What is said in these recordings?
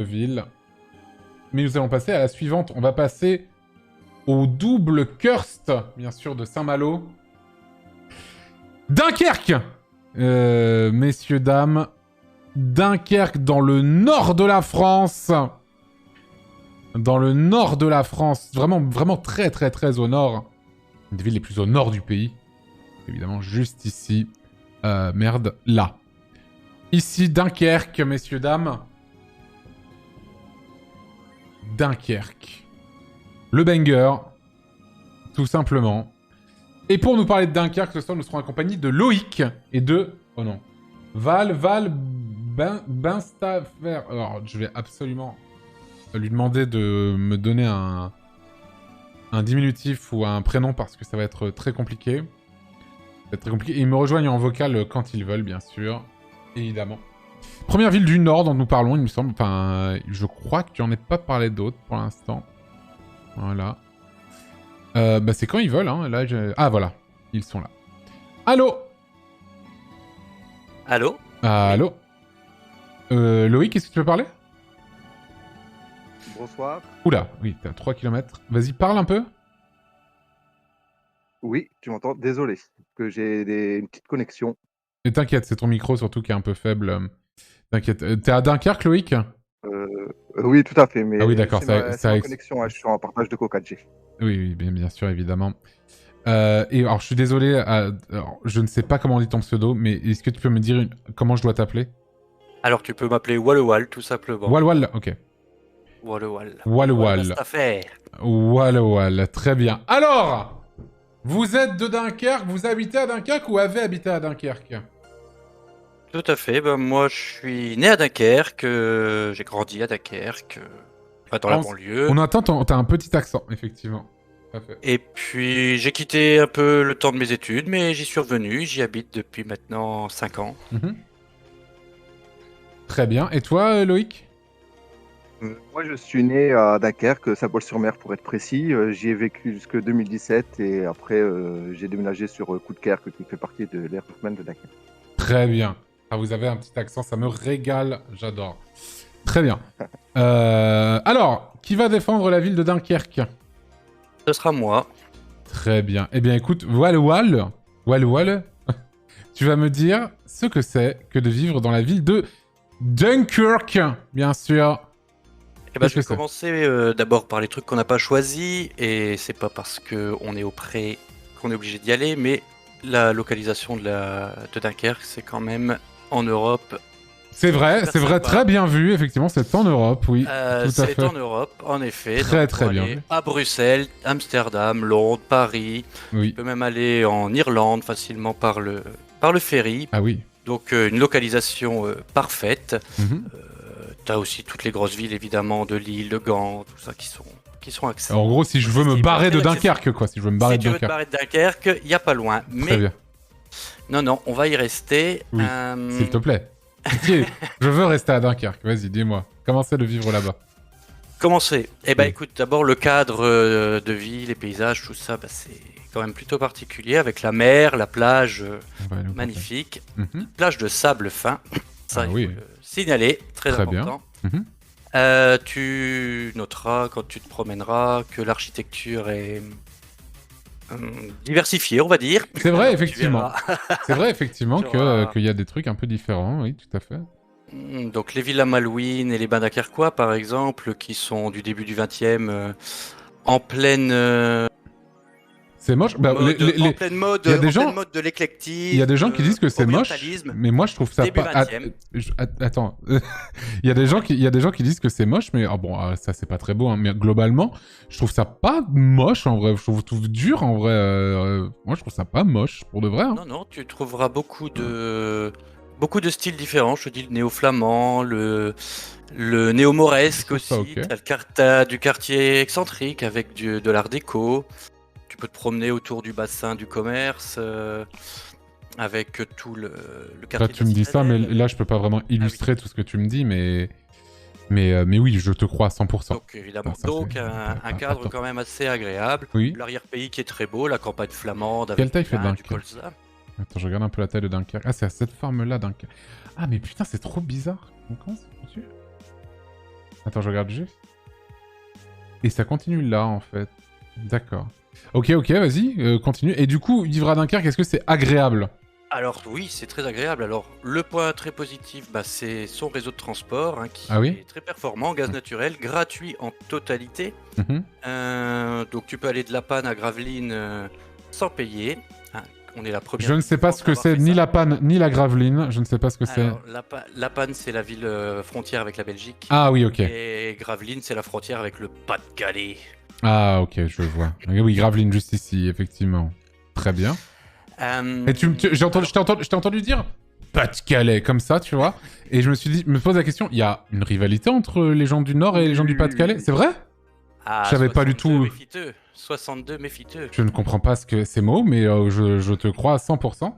ville. Mais nous allons passer à la suivante. On va passer au double Kurst, bien sûr, de Saint-Malo. Dunkerque, messieurs, dames. Dunkerque, dans le nord de la France. Dans le nord de la France. Vraiment, vraiment très, très, très au nord. Une des villes les plus au nord du pays. Évidemment, juste ici. Merde, là. Ici, Dunkerque, messieurs, dames. Dunkerque. Le banger. Tout simplement. Et pour nous parler de Dunkerque, ce soir, nous serons accompagnés de Loïc et de... Oh non. Benstafer. Alors, je vais absolument lui demander de me donner un diminutif ou un prénom parce que ça va être très compliqué. Ça va être très compliqué. Et ils me rejoignent en vocal quand ils veulent, bien sûr. Évidemment. Première ville du Nord dont nous parlons, il me semble. Enfin, je crois que tu en ai pas parlé d'autres pour l'instant. Voilà. Bah c'est quand ils veulent, hein. Là, ah, voilà. Ils sont là. Allô? Allô? Allô? Loïc, est-ce que tu veux parler? Bonsoir. Oula, oui, t'es à 3 km. Vas-y, parle un peu. Oui, tu m'entends? Désolé, que j'ai une petite connexion. Et t'inquiète, c'est ton micro surtout qui est un peu faible. T'inquiète. T'es à Dunkerque, Loïc? Oui, tout à fait, mais Ah oui, d'accord, c'est ma connexion, hein, je suis en partage de Coca G. Oui, bien sûr, évidemment. Et alors, je suis désolé, alors, je ne sais pas comment on dit ton pseudo, mais est-ce que tu peux me dire comment je dois t'appeler? Alors tu peux m'appeler Wall, tout simplement. Wal, ok. Wall. Wal. Wal, très bien. Alors, vous êtes de Dunkerque, vous habitez à Dunkerque ou avez habité à Dunkerque? Tout à fait, ben, moi je suis né à Dunkerque, j'ai grandi à Dunkerque, dans la banlieue. On entend, t'as un petit accent, effectivement. Parfait. Et puis j'ai quitté un peu le temps de mes études, mais j'y suis revenu, j'y habite depuis maintenant 5 ans. Très bien. Et toi, Loïc? Moi, je suis né à Dunkerque, Saint-Paul-sur-Mer pour être précis. J'y ai vécu jusque 2017 et après, j'ai déménagé sur Coudekerque qui fait partie de l'aire urbaine de Dunkerque. Très bien. Ah, vous avez un petit accent, ça me régale, j'adore. Très bien. Alors, qui va défendre la ville de Dunkerque? Ce sera moi. Très bien. Eh bien, écoute, Wal, tu vas me dire ce que c'est que de vivre dans la ville de Dunkerque, bien sûr. Eh ben, je vais commencer d'abord par les trucs qu'on n'a pas choisis, et c'est pas parce qu'on est auprès qu'on est obligé d'y aller, mais la localisation de Dunkerque, c'est quand même en Europe. C'est vrai, très bien vu, effectivement, c'est en Europe, oui. Tout à fait. C'est en Europe, en effet. Très bien vu. À Bruxelles, Amsterdam, Londres, Paris. Oui. Tu peux même aller en Irlande facilement par le ferry. Ah oui. Donc une localisation parfaite. Tu as aussi toutes les grosses villes, évidemment, de Lille, de Gand, tout ça qui sont accessibles. En gros, si je veux me barrer de Dunkerque, quoi. Si je veux me barrer de Dunkerque. Si tu veux te barrer de Dunkerque, il n'y a pas loin. Mais... Très bien. Non, on va y rester. Oui, s'il te plaît. Pitié, je veux rester à Dunkerque. Vas-y, dis-moi. Comment c'est de vivre là-bas? Comment c'est? Eh ben, écoute, d'abord, le cadre de vie, les paysages, tout ça, bah, c'est quand même plutôt particulier, avec la mer, la plage magnifique, plage de sable fin. Ça, il faut le signaler, très important. Bien. Tu noteras quand tu te promèneras que l'architecture est diversifiée, on va dire. C'est vrai, effectivement. C'est vrai, effectivement, qu'il y a des trucs un peu différents, oui, tout à fait. Donc les villas malouines et les bains dunkerquois, par exemple, qui sont du début du XXe, en pleine... C'est moche. Bah, en pleine mode de l'éclectisme. Il y a des gens qui disent que c'est moche, mais moi je trouve ça pas. Attends, il y a des gens qui disent que c'est moche, mais bon, ça c'est pas très beau. Hein, mais globalement, je trouve ça pas moche en vrai. Je trouve dur en vrai. Moi je trouve ça pas moche pour de vrai. Hein. Non, tu trouveras beaucoup de styles différents. Je te dis le néo-flamand, le néo-mauresque aussi. Okay. T'as du quartier excentrique avec de l'art déco. Tu peux te promener autour du bassin du commerce avec tout le quartier. Là, tu me dis ça, mais là, je peux pas vraiment illustrer tout ce que tu me dis, mais oui, je te crois à 100%. Donc, évidemment. Un cadre quand même assez agréable. Oui. L'arrière-pays qui est très beau, la campagne flamande. Quelle taille fait Dunkerque? Attends, je regarde un peu la taille de Dunkerque. Ah, c'est à cette forme-là, Dunkerque. Ah, mais putain, c'est trop bizarre. Comment c'est foutu? Attends, je regarde juste. Et ça continue là, en fait. D'accord. Ok, vas-y, continue. Et du coup, vivre à Dunkerque, est-ce que c'est agréable? Alors oui, c'est très agréable. Alors le point très positif, bah, c'est son réseau de transport qui est très performant, gaz naturel, gratuit en totalité. Donc tu peux aller de La Panne à Gravelines sans payer. On est la première. Je ne sais pas ce que c'est, ni La Panne, ni la Gravelines. Je ne sais pas ce que c'est. La Panne, c'est la ville frontière avec la Belgique. Ah oui, ok. Et Gravelines, c'est la frontière avec le Pas-de-Calais. Ah ok, je vois. Oui, Gravelines, juste ici, effectivement. Très bien. Et je t'ai entendu dire Pas-de-Calais, comme ça, tu vois. Et je me pose la question, il y a une rivalité entre les gens du Nord et les gens du Pas-de-Calais, c'est vrai? Je savais pas du tout. 62 méfiteux. Je ne comprends pas ce que ces mots, mais je te crois à 100%.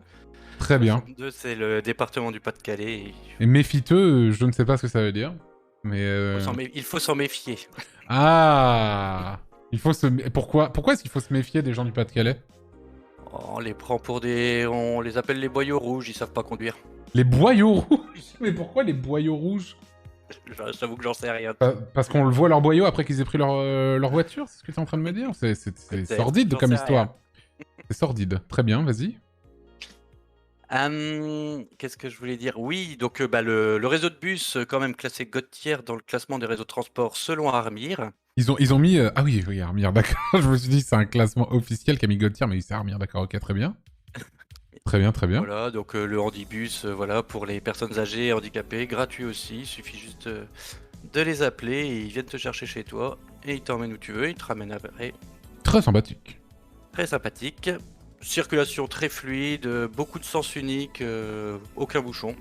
Très bien. 62, c'est le département du Pas-de-Calais. Et méfiteux, je ne sais pas ce que ça veut dire. Mais il faut s'en méfier. Ah, Pourquoi est-ce qu'il faut se méfier des gens du Pas-de-Calais? On les prend pour des... On les appelle les boyaux rouges, ils savent pas conduire. Les boyaux rouges? Mais pourquoi les boyaux rouges? J'avoue que j'en sais rien. Parce qu'on le voit leur boyau après qu'ils aient pris leur voiture, c'est ce que tu es en train de me dire? C'est sordide comme histoire. C'est sordide. Très bien, vas-y. Qu'est-ce que je voulais dire? Oui, donc le réseau de bus, quand même classé Gotttière dans le classement des réseaux de transport selon Armir. Ils ont mis... Ah oui, Armir, d'accord. Je me suis dit c'est un classement officiel qu'a mis Gotttière, mais c'est Armir, d'accord, ok, très bien. Très bien. Voilà, donc le handibus, voilà, pour les personnes âgées et handicapées, gratuit aussi, il suffit juste de les appeler et ils viennent te chercher chez toi et ils t'emmènent où tu veux, ils te ramènent après. Très sympathique. Très sympathique. Circulation très fluide, beaucoup de sens unique, aucun bouchon.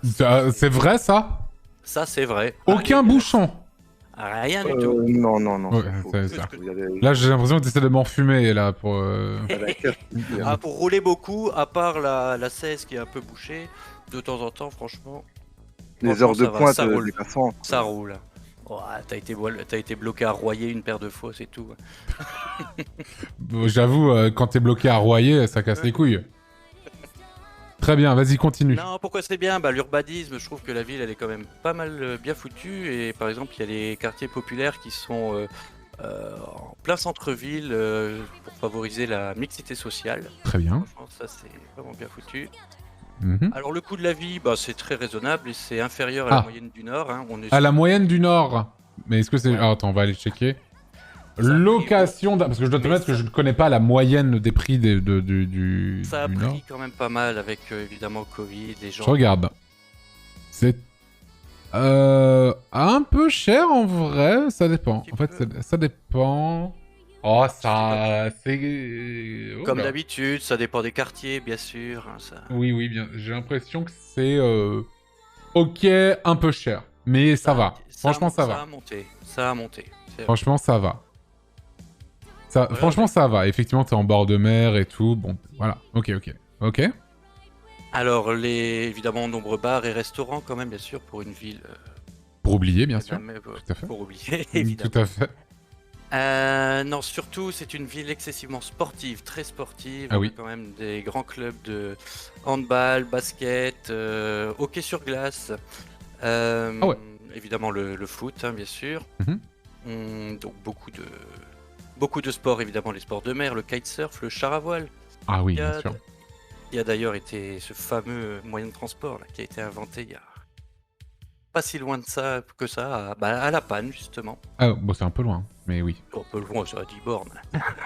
C'est vrai ça? Ça c'est vrai. Aucun bouchon? Rien du tout. Non. Ouais, ça. Là j'ai l'impression que tu essaies de m'enfumer là pour... pour rouler beaucoup, à part la 16 qui est un peu bouchée, de temps en temps franchement. Les heures de pointe, ça roule. des passants. Ça roule. Oh, t'as été bloqué à Royer une paire de fois, c'est tout. J'avoue, quand t'es bloqué à Royer, ça casse les couilles. Très bien, vas-y, continue. Non, pourquoi c'est bien? L'urbanisme, je trouve que la ville, elle est quand même pas mal bien foutue. Et par exemple, il y a les quartiers populaires qui sont en plein centre-ville pour favoriser la mixité sociale. Très bien. Franchement, ça, c'est vraiment bien foutu. Mm-hmm. Alors, le coût de la vie, c'est très raisonnable et c'est inférieur à la moyenne du Nord. Hein. À la moyenne du Nord? Mais est-ce que c'est... Ouais. Ah, attends, on va aller checker. Location... Parce que je dois te mettre que je ne connais pas la moyenne des prix du Ça a du pris Nord. quand même pas mal avec, évidemment, Covid, les gens... Je regarde. C'est... un peu cher en vrai, ça dépend. En fait, ça dépend... Oh, ça... c'est... Oh, comme d'habitude, ça dépend des quartiers, bien sûr. Hein, ça... Oui, bien. J'ai l'impression que c'est... Ok, un peu cher. Mais ça va. Franchement, ça va. Ça a monté. Franchement, ça va. Franchement, ça va. Effectivement, t'es en bord de mer et tout. Bon, voilà. Ok. Alors, évidemment, nombreux bars et restaurants, quand même, bien sûr, pour une ville... Pour oublier, bien sûr. Tout à fait. Pour oublier, évidemment. Tout à fait. Non, surtout, c'est une ville excessivement sportive, très sportive. Ah oui. Quand même des grands clubs de handball, basket, hockey sur glace. Évidemment, le foot, hein, bien sûr. Donc, beaucoup de sports, évidemment, les sports de mer, le kitesurf, le char à voile. Ah oui, bien sûr. Il y a d'ailleurs été ce fameux moyen de transport là, qui a été inventé il y a pas si loin de ça que ça, à La Panne, justement. Ah, bon, c'est un peu loin, mais oui. Un peu loin, c'est à 10 bornes.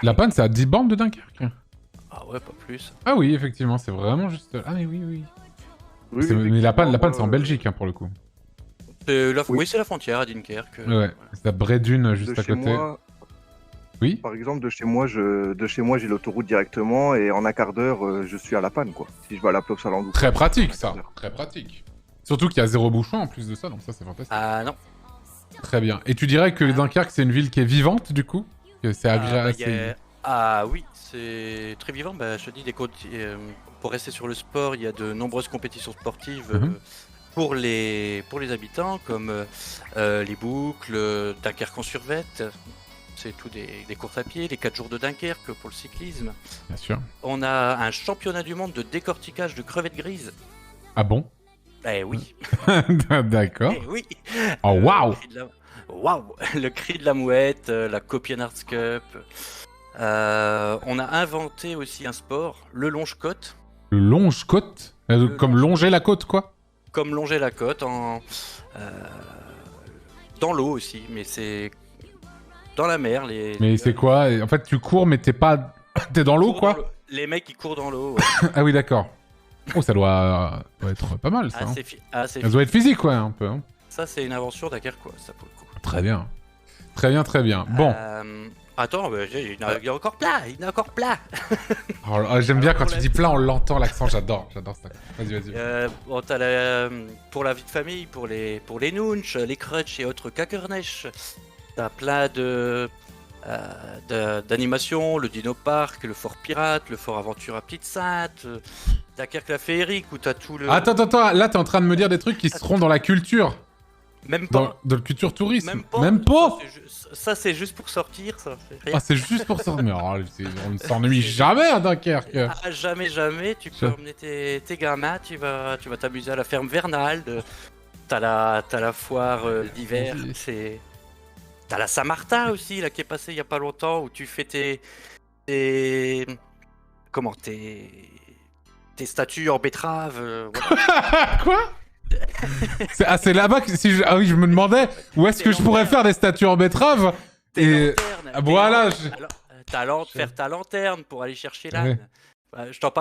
La Panne, c'est à 10 bornes de Dunkerque? Ah ouais, pas plus. Ah oui, effectivement, c'est vraiment juste... Ah mais oui. Mais La Panne, c'est en Belgique, hein, pour le coup. Oui, c'est la frontière à Dunkerque. Ouais, voilà. C'est à Bredune, juste à côté. Moi... Oui. Par exemple, de chez moi, j'ai l'autoroute directement et en un quart d'heure, je suis à La Panne, quoi. Si je vais à la Plopsaland. Très pratique, ça. Très pratique. Surtout qu'il y a 0 bouchon en plus de ça, donc ça, c'est fantastique. Ah non. Très bien. Et tu dirais que Dunkerque, c'est une ville qui est vivante, du coup? Que c'est agréable. Ah oui, c'est très vivant. Je te dis, pour rester sur le sport, il y a de nombreuses compétitions sportives pour les habitants, comme les boucles, Dunkerque en survette. C'est tout des courses à pied, les 4 jours de Dunkerque pour le cyclisme. Bien sûr. On a un championnat du monde de décortiquage de crevettes grises. Ah bon? Eh oui. D'accord. Eh oui. Oh, waouh! Waouh! Le cri de la mouette, la Copian Arts Cup. On a inventé aussi un sport, le longe-côte. Le longe-côte? Comme longer la côte, quoi? Comme longer la côte dans l'eau aussi, mais c'est dans la mer. Mais c'est quoi? En fait, tu cours, mais t'es pas... T'es dans l'eau, quoi? Les mecs, ils courent dans l'eau. Ouais. Ah oui, d'accord. Oh, ça doit être pas mal, ça. Assez ça doit être physique, ouais, un peu. Hein. Ça, c'est une invention d'Akerquois, ça, pour le coup. Très bien. Très bien, très bien. Bon. Attends, il y en a encore plein, il y en a encore plein. Oh, j'aime bien quand tu dis plein, on l'entend, l'accent, j'adore ça. Vas-y. Bon, pour la vie de famille, pour les nunch, les crutch et autres kakernech, t'as plein d'animations, le Dino Park, le Fort Pirate, le Fort Aventure à Petite Sainte, Dunkerque la féerique où t'as tout le... Attends, là t'es en train de me dire des trucs qui seront dans la culture. Même pas. Dans le culture tourisme. Même pas. Ça c'est juste pour sortir, ça. Ah, c'est juste pour sortir. Mais on ne s'ennuie jamais à Dunkerque. Ah, jamais. Tu peux emmener tes gamins, tu vas t'amuser à la ferme vernale. T'as la foire d'hiver. T'as la Saint-Martin aussi, là, qui est passée il y a pas longtemps, où tu fais tes statues en betterave. Voilà. Quoi? C'est là-bas que ah oui, je me demandais où est-ce que je pourrais faire des statues en betterave. Et voilà. Faire ta lanterne pour aller chercher l'âne. Ouais. Je t'en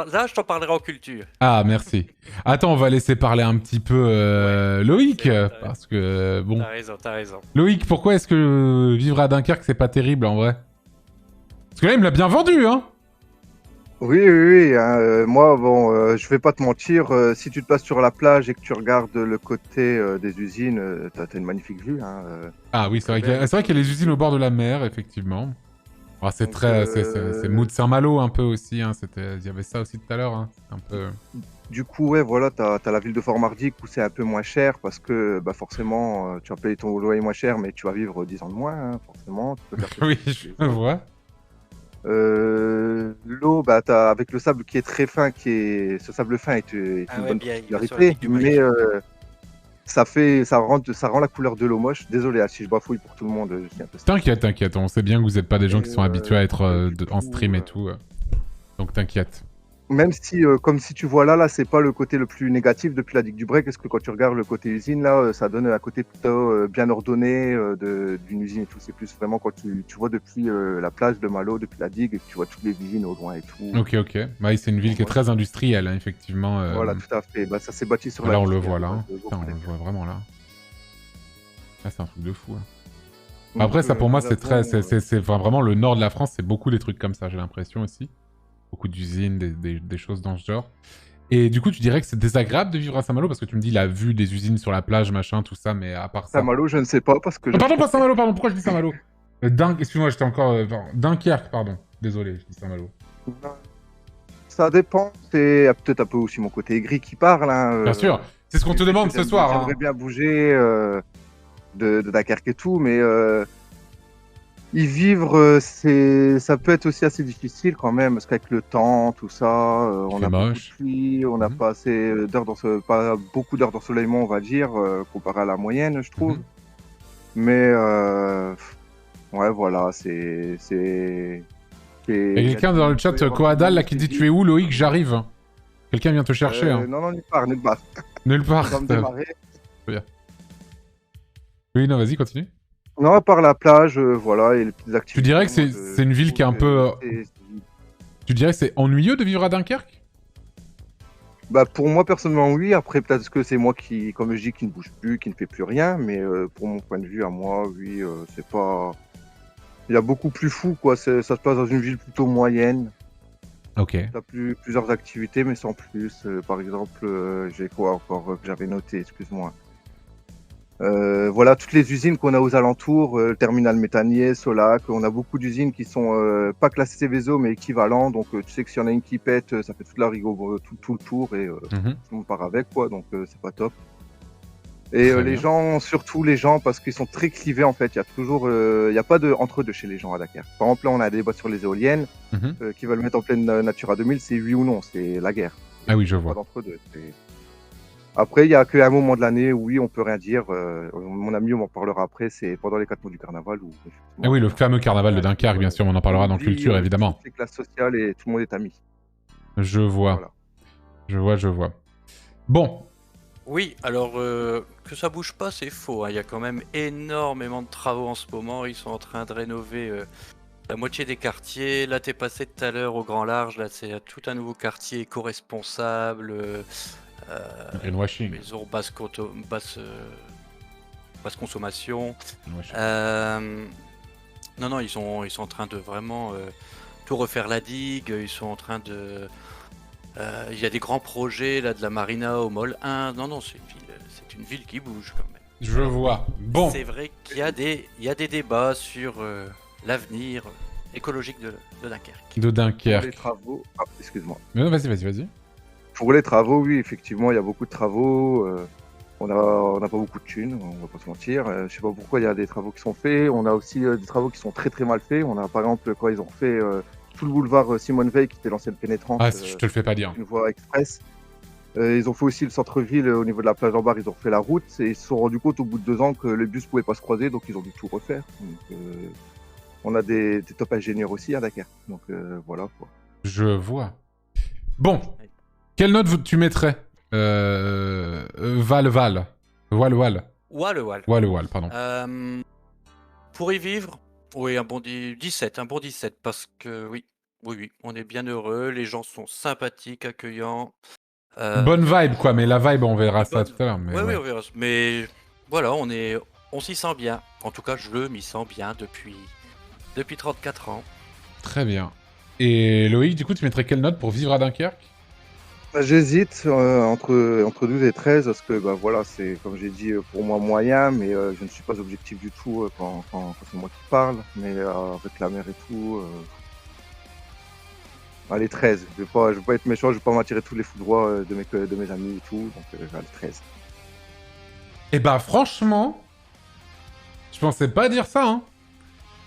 parlerai en culture. Ah, merci. Attends, on va laisser parler un petit peu Loïc, parce que bon. T'as raison. Loïc, pourquoi est-ce que vivre à Dunkerque c'est pas terrible en vrai? Parce que là il me l'a bien vendu, hein. Oui. Moi, bon, je vais pas te mentir. Si tu te passes sur la plage et que tu regardes le côté des usines, t'as une magnifique vue. Hein, Ah oui, c'est vrai qu'il y a les usines au bord de la mer, effectivement. Ah, c'est très, c'est mood Saint-Malo un peu aussi. Hein. Il y avait ça aussi tout à l'heure. Hein. Un peu. Du coup, ouais, voilà, t'as la ville de Fort-Mardic où c'est un peu moins cher parce que, bah, forcément, tu vas payer ton loyer moins cher, mais tu vas vivre 10 ans de moins, hein, forcément. Tu peux faire oui, je vois. L'eau, bah, avec le sable qui est très fin, ce sable fin est une bonne particularité, mais ça rend la couleur de l'eau moche. Désolé si je bafouille pour tout le monde. T'inquiète, on sait bien que vous n'êtes pas des gens qui sont habitués à être en stream et tout. Donc t'inquiète. Même si, comme si tu vois là, c'est pas le côté le plus négatif depuis la digue du Break, parce que quand tu regardes le côté usine, là, ça donne un côté plutôt bien ordonné d'une usine et tout. C'est plus vraiment quand tu vois depuis la plage de Malo, depuis la digue, et que tu vois toutes les usines au loin et tout. Ok. Bah, c'est une ville qui est très industrielle, hein, effectivement. Voilà, tout à fait. Bah, ça s'est bâti sur là, on le voit là. Hein. Putain, on le voit vraiment là. Là, c'est un truc de fou. Hein. Donc, après, ça pour moi, c'est vraiment le nord de la France, c'est beaucoup des trucs comme ça, j'ai l'impression aussi. Beaucoup d'usines, des choses dans ce genre. Et du coup, tu dirais que c'est désagréable de vivre à Saint-Malo parce que tu me dis la vue des usines sur la plage, machin, tout ça, mais à part ça... Saint-Malo, je ne sais pas parce que... Oh, pardon, pas Saint-Malo, pardon, pourquoi je dis Saint-Malo? Excuse-moi, j'étais encore... Dunkerque, pardon. Désolé, je dis Saint-Malo. Ça dépend, c'est peut-être un peu aussi mon côté aigri qui parle. Hein, bien sûr, c'est ce qu'on te demande ce soir. J'aimerais bien bouger de Dunkerque et tout, mais... y vivre, ça peut être aussi assez difficile quand même, parce qu'avec le temps, tout ça, on a beaucoup de pluie, on n'a pas assez d'heures pas beaucoup d'heures d'ensoleillement, on va dire, comparé à la moyenne, je trouve. Mais ouais, voilà, c'est. Il y a quelqu'un dans le chat, Coadal, là, qui dit tu es où, Loïc? J'arrive. Quelqu'un vient te chercher. Hein. Non, nulle part. Nulle part. Oui, non, vas-y, continue. Non, à part la plage, voilà, et les petites activités. Tu dirais que c'est une ville qui est un peu... Tu dirais que c'est ennuyeux de vivre à Dunkerque? Bah pour moi, personnellement, oui. Après, peut-être que c'est moi qui, comme je dis, qui ne bouge plus, qui ne fait plus rien. Mais pour mon point de vue, à moi, oui, c'est pas... Il y a beaucoup plus fou, quoi. Ça se passe dans une ville plutôt moyenne. Ok. T'as plusieurs activités, mais sans plus. Par exemple, j'ai quoi encore que j'avais noté, excuse-moi. Voilà, toutes les usines qu'on a aux alentours, terminal méthanier, Solac, on a beaucoup d'usines qui sont pas classées Céveso mais équivalents, donc tu sais que s'il y en a une qui pète, ça fait toute la rigo, tout le tour et tout le monde part avec, quoi, donc c'est pas top. Et les gens, surtout les gens, parce qu'ils sont très clivés en fait, il y a toujours, il y a pas de entre-deux chez les gens à Dakar. Par exemple là on a un débat sur les éoliennes, qui veulent mettre en pleine Natura 2000, c'est oui ou non, c'est la guerre. Ah oui, je vois. Pas d'entre-deux, Après, il n'y a qu'un moment de l'année où oui, on peut rien dire. Mon ami, on m'en parlera après, c'est pendant les 4 mois du carnaval. Et oui, le fameux carnaval de Dunkerque, bien sûr, on en parlera dans Culture, évidemment. C'est classe sociale et tout le monde est ami. Je vois. Voilà. Je vois. Bon. Oui, alors que ça bouge pas, c'est faux. Il y a quand même énormément de travaux en ce moment. Ils sont en train de rénover la moitié des quartiers. Là, t'es passé tout à l'heure au Grand Large. Là, c'est tout un nouveau quartier éco-responsable. Greenwashing. Maison basse consommation. Non, ils sont en train de vraiment tout refaire la digue. Ils sont en train de... Il y a des grands projets là de la marina au Mall 1. Non, c'est une ville qui bouge quand même. Je vois. Bon. C'est vrai qu'il y a des débats sur l'avenir écologique de Dunkerque. De Dunkerque. Pour les travaux... Ah, excuse-moi. Non, vas-y. Pour les travaux, oui, effectivement, il y a beaucoup de travaux. On n'a pas beaucoup de thunes, on va pas se mentir. Je sais pas pourquoi il y a des travaux qui sont faits. On a aussi des travaux qui sont très très mal faits. On a par exemple quand ils ont fait tout le boulevard Simone Veil, qui était l'ancienne pénétrante. Ah, je te le fais pas dire. Une voie express. Ils ont fait aussi le centre-ville au niveau de la plage en bar. Ils ont fait la route et ils se sont rendus compte au bout de 2 ans que les bus pouvaient pas se croiser, donc ils ont dû tout refaire. Donc, on a des top ingénieurs aussi à Dakar. Donc voilà quoi. Je vois. Bon. Quelle note tu mettrais Wal, pardon. Pour y vivre, oui, un bon 17, parce que oui, on est bien heureux, les gens sont sympathiques, accueillants. Bonne vibe, quoi, mais la vibe, on verra ça tout à l'heure. Oui, on verra. Mais voilà, on s'y sent bien. En tout cas, je m'y sens bien depuis 34 ans. Très bien. Et Loïc, du coup, tu mettrais quelle note pour vivre à Dunkerque ? J'hésite entre 12 et 13 parce que voilà, c'est comme j'ai dit pour moi moyen, mais je ne suis pas objectif du tout quand c'est moi qui parle, mais avec la mer et tout. Allez, 13. Je vais pas être méchant, je vais pas m'attirer tous les foudroies de mes amis et tout, donc allez, 13. Eh bah franchement, je pensais pas dire ça, hein.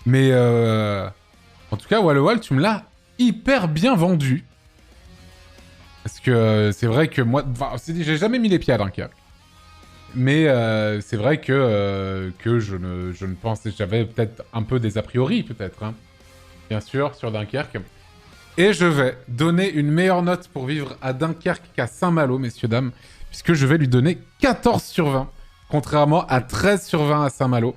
Mais en tout cas, Wal, tu me l'as hyper bien vendu. Parce que c'est vrai que moi... Enfin, j'ai jamais mis les pieds à Dunkerque. Mais c'est vrai que je ne pensais... J'avais peut-être un peu des a priori, peut-être. Hein. Bien sûr, sur Dunkerque. Et je vais donner une meilleure note pour vivre à Dunkerque qu'à Saint-Malo, messieurs, dames. Puisque je vais lui donner 14 sur 20. Contrairement à 13 sur 20 à Saint-Malo.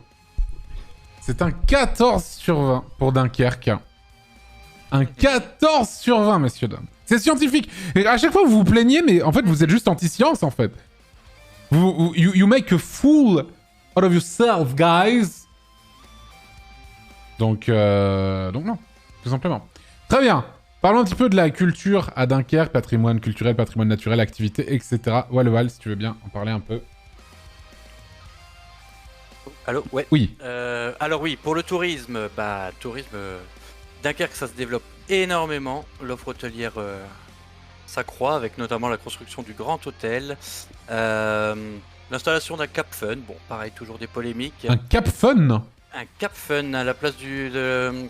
C'est un 14 sur 20 pour Dunkerque. Un 14 sur 20, messieurs, dames. C'est scientifique. Et à chaque fois, vous vous plaignez, mais en fait, vous êtes juste anti-science, en fait. You make a fool out of yourself, guys. Donc non, tout simplement. Très bien. Parlons un petit peu de la culture à Dunkerque, patrimoine culturel, patrimoine naturel, activités, etc. Wal, si tu veux bien en parler un peu. Allô, ouais. Oui. Alors oui, pour le tourisme, Dunkerque, ça se développe énormément. L'offre hôtelière s'accroît avec notamment la construction du Grand Hôtel, l'installation d'un Cap Fun. Bon, pareil, toujours des polémiques. Un Cap Fun ? Un Cap Fun à la place du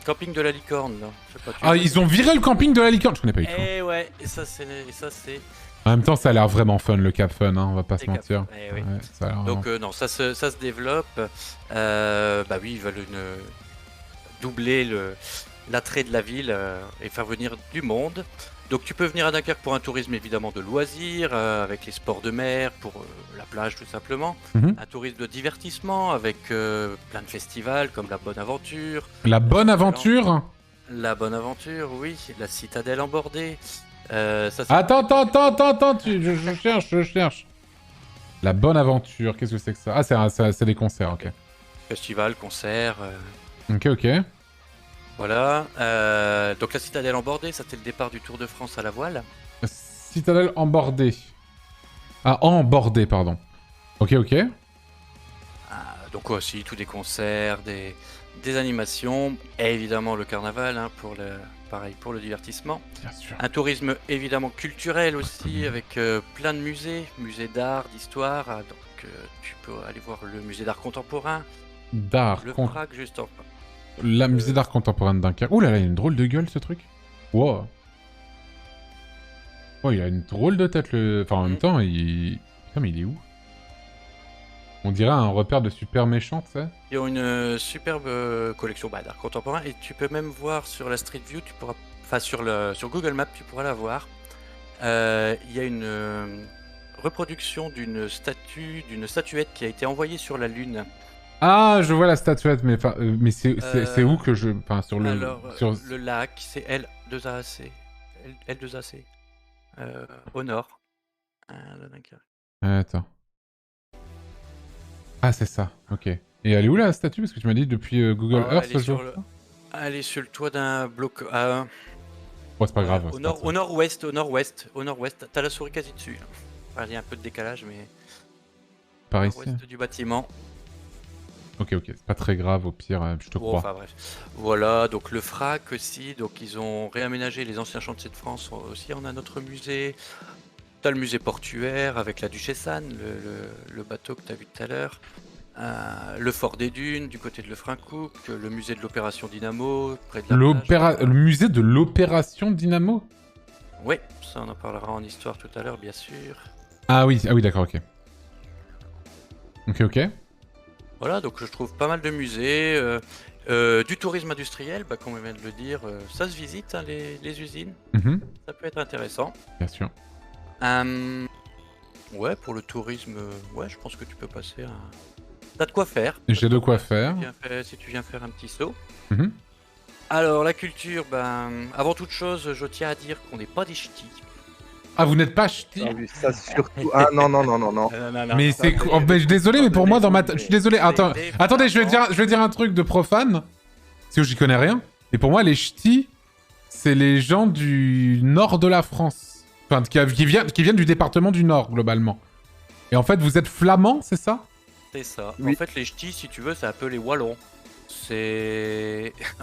camping de la Licorne. Là. Je sais pas, ils ont viré le camping de la Licorne. Je connais pas du tout. Et ouais, et ça c'est. En même temps, ça a l'air vraiment fun le Cap Fun, hein, on va pas se mentir. Oui. Ouais, ça a l'air donc non, ça se développe. Oui, ils veulent doubler l'attrait de la ville et faire venir du monde. Donc tu peux venir à Dunkerque pour un tourisme évidemment de loisirs, avec les sports de mer, pour la plage tout simplement. Un tourisme de divertissement avec plein de festivals comme la Bonne Aventure. La Bonne Aventure ? La Bonne Aventure, oui. La Citadelle embordée. Attends, je cherche. La Bonne Aventure, qu'est-ce que c'est que ça ? Ah, c'est des concerts, ok. Festival, concert. Ok. Voilà. Donc la Citadelle embordée, ça c'était le départ du Tour de France à la voile. Citadelle embordée. Ah, embordée, pardon. Ok. Donc aussi tous des concerts, des animations, et évidemment le carnaval, hein, pareil pour le divertissement. Bien sûr. Un tourisme évidemment culturel aussi, avec plein de musées d'art, d'histoire. Donc tu peux aller voir le musée d'art contemporain. Le FRAC juste en bas. La musée d'art contemporain de Dunkerque. Ouh là là, il a une drôle de gueule ce truc. Wow. Oh, il a une drôle de tête le... Enfin, en même temps, il Ah, mais il est où? On dirait un repère de super méchants, tu sais. Ils ont une superbe collection d'art contemporain et tu peux même voir sur la Street View, tu pourras, enfin sur Google Maps, tu pourras la voir. Il y a une reproduction d'une statuette qui a été envoyée sur la Lune. Ah, je vois la statuette, mais c'est où que je... Enfin, sur le... Alors, sur... le lac, c'est L2AC. L2AC. Au nord. Attends. Ah, c'est ça, ok. Et elle est où la statue? Parce que tu m'as dit depuis Google Earth ce jour. Elle est sur le toit d'un bloc... Oh, c'est pas grave. Au nord-ouest. T'as la souris quasi dessus. Enfin, il y a un peu de décalage, mais... Par ici. Nord-ouest du bâtiment. Ok, c'est pas très grave, au pire, je te crois. Enfin bref. Voilà, donc le FRAC aussi, donc ils ont réaménagé les anciens chantiers de France aussi. On a notre musée. T'as le musée portuaire avec la Duchesse Anne, le bateau que t'as vu tout à l'heure. Le fort des Dunes du côté de Lefrancouc, le musée de l'opération Dynamo près de la plage. Le musée de l'opération Dynamo? Oui, ça on en parlera en histoire tout à l'heure, bien sûr. Ah oui, d'accord, ok. Ok. Voilà, donc je trouve pas mal de musées. Du tourisme industriel, comme on vient de le dire, ça se visite, hein, les usines. Ça peut être intéressant. Bien sûr. Ouais, pour le tourisme, ouais, je pense que tu peux passer un... T'as de quoi faire. J'ai de quoi faire. Si tu viens faire un petit saut. Alors, la culture, avant toute chose, je tiens à dire qu'on n'est pas des ch'tis. Ah, vous n'êtes pas ch'tis? Ah oui, ça surtout. Ah non. Mais c'est... Oh, je suis désolé, mais pour moi, dans ma... Je suis désolé, attendez, je vais dire un truc de profane. Parce que j'y connais rien. Et pour moi, les ch'tis, c'est les gens du nord de la France. Enfin, qui viennent du département du Nord, globalement. Et en fait, vous êtes flamands, c'est ça? C'est ça. Oui. En fait, les ch'tis, si tu veux, c'est un peu les Wallons.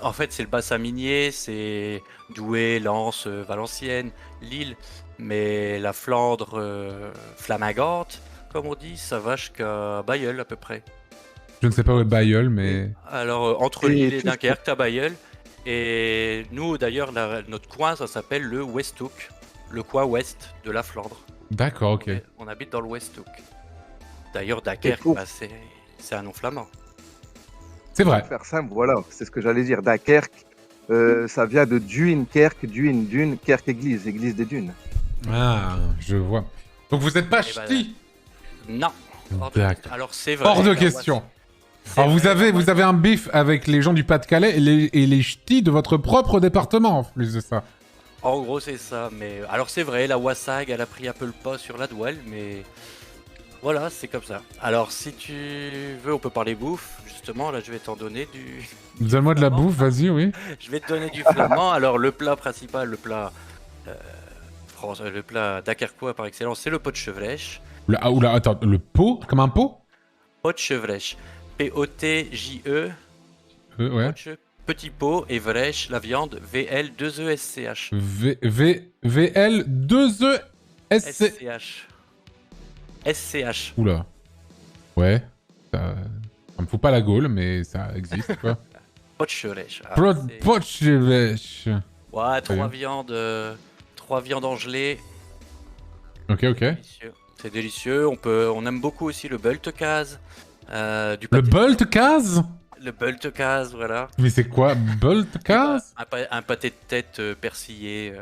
En fait, c'est le bassin minier, c'est Douai, Lens, Valenciennes, Lille. Mais la Flandre flamingante, comme on dit, ça va jusqu'à Bailleul à peu près. Je ne sais pas où est Bailleul, mais... Alors, entre Lille et Dunkerque, t'as Bailleul. Et nous, d'ailleurs, notre coin, ça s'appelle le Westhoek. Le coin ouest de la Flandre. D'accord, ok. On habite dans le Westhoek. D'ailleurs, Dunkerque, c'est un nom flamand. C'est vrai. Pour faire simple, voilà, c'est ce que j'allais dire. Dunkerque, ça vient de Duin, Kerk, Duin, Dune, Kerk, église des dunes. Ah, je vois. Donc vous n'êtes pas ch'tis? Non. D'accord. Alors c'est vrai. Hors de question. Alors vous avez un bif avec les gens du Pas-de-Calais et les ch'tis de votre propre département en plus de ça. En gros c'est ça, mais alors c'est vrai, la Wassag elle a pris un peu le pas sur la Douale, mais voilà, c'est comme ça. Alors si tu veux, on peut parler bouffe, justement, là je vais t'en donner du... Donne-moi de la bouffe, vas-y, oui. Je vais te donner du flamand. Alors le plat principal, le plat dunkerquois par excellence, c'est le pot de chevrèche. Oula, attends, le pot? Comme un pot? Pot de chevrèche. P-O-T-J-E. Ouais. Petit pot et vrèche, la viande, V-L-2-E-S-C-H. V-L-2-E-S-C-H. S-C-H. Oula. Ouais. Ça me fout pas la gaule, mais ça existe, quoi. Pot de chevrèche. Pot de chevrèche. Ouais, trois viandes en gelée. Ok. C'est délicieux. On aime beaucoup aussi le bultecase. Le bultecase? Le bultecase, voilà. Mais c'est quoi, bultecase? Un pâté de tête persillé.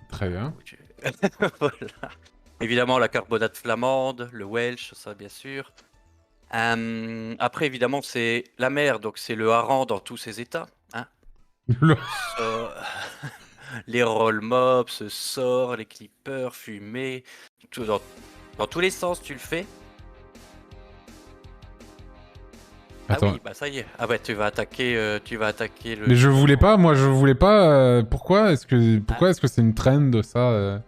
Très bien. Voilà. Évidemment, la carbonate flamande, le Welsh, ça bien sûr. Après, évidemment, c'est la mer, donc c'est le hareng dans tous ses états. Hein. Les roll mops, sort, les clippers, fumée, tout dans tous les sens, tu le fais. Attends. Ah oui, ça y est. Ah bah tu vas attaquer le... Mais je voulais pas, pourquoi est-ce que c'est une trend de ça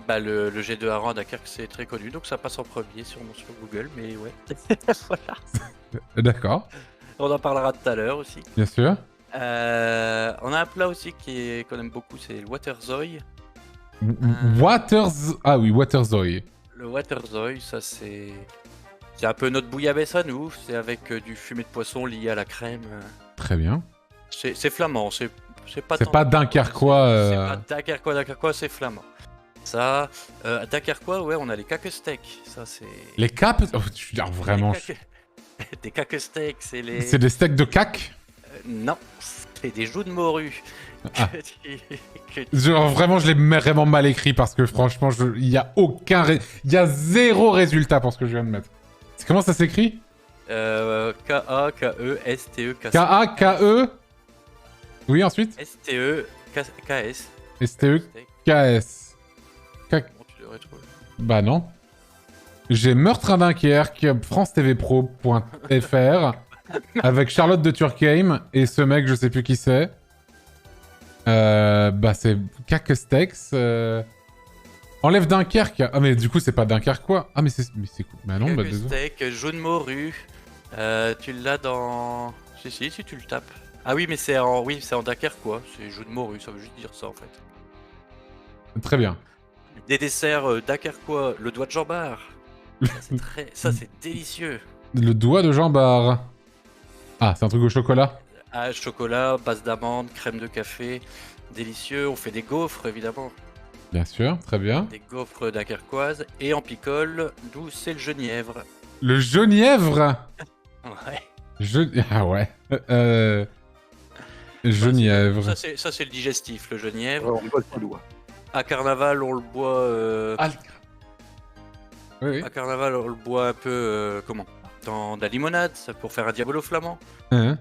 le jet de hareng à Dunkerque, c'est très connu, donc ça passe en premier sur Google, mais ouais. Voilà. D'accord. On en parlera tout à l'heure aussi. Bien sûr. On a un plat aussi qu'on aime beaucoup, c'est le waterzooi. Ah oui, waterzooi. Le waterzooi, ça c'est un peu notre bouillabaisse à nous. C'est avec du fumet de poisson lié à la crème. Très bien. C'est flamand. C'est pas dunkerquois. C'est pas dunkerquois, c'est flamand. Ça, Dunkerquois, ouais, on a les caquesteaks. Ça, c'est. Les capes oh, vraiment. Des caquesteaks, c'est les. C'est des steaks de cac Non, c'est des joues de morue. Ah. Genre, vraiment, je l'ai vraiment mal écrit parce que franchement, il y a aucun. Il y a 0 résultat pour ce que je viens de mettre. Comment ça s'écrit K-A-K-E-S-T-E-K-S. K-A-K-E. Oui, ensuite S-T-E-K-S. S-T-E-K-S. Bah non. J'ai Meurtre à Dunkerque, France-TV-Pro.fr avec Charlotte de Turckheim et ce mec, je sais plus qui c'est. Bah c'est Caquesteaks. Enlève Dunkerque. Ah mais du coup c'est pas Dunkerquois. Ah mais c'est cool. Bah non, bah désolé. Caquesteak, jaune morue. Tu l'as dans. Si tu le tapes. Ah oui mais c'est en Dunkerquois. C'est jaune morue, ça veut juste dire ça en fait. Très bien. Des desserts dunkerquois, le doigt de jambard. Ça c'est délicieux. Le doigt de jambard. Ah, c'est un truc au chocolat. Ah, chocolat, base d'amande, crème de café, délicieux. On fait des gaufres évidemment. Bien sûr, très bien. Des gaufres dunkerquoises et en picole, d'où c'est le genièvre. Le genièvre. Ouais. Ah ouais. Genièvre. Ça c'est le digestif, le genièvre. On boit le doigt. À Carnaval, on le boit. Oui. À Carnaval, on le boit un peu comment dans de la limonade, ça, pour faire un diabolo flamand. Hein.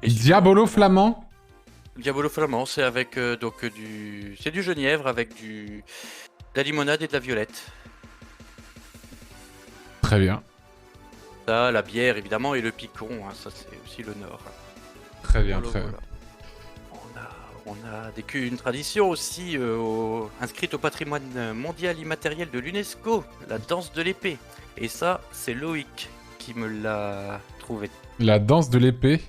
Diabolo flamand. Diabolo flamand, c'est avec c'est du genièvre avec de la limonade et de la violette. Très bien. Ça, la bière évidemment et le picon, hein, ça c'est aussi le nord. Très bien, Voilà, très bien. On a une tradition aussi inscrite au patrimoine mondial immatériel de l'UNESCO, la danse de l'épée. Et ça, c'est Loïc qui me l'a trouvé. La danse de l'épée.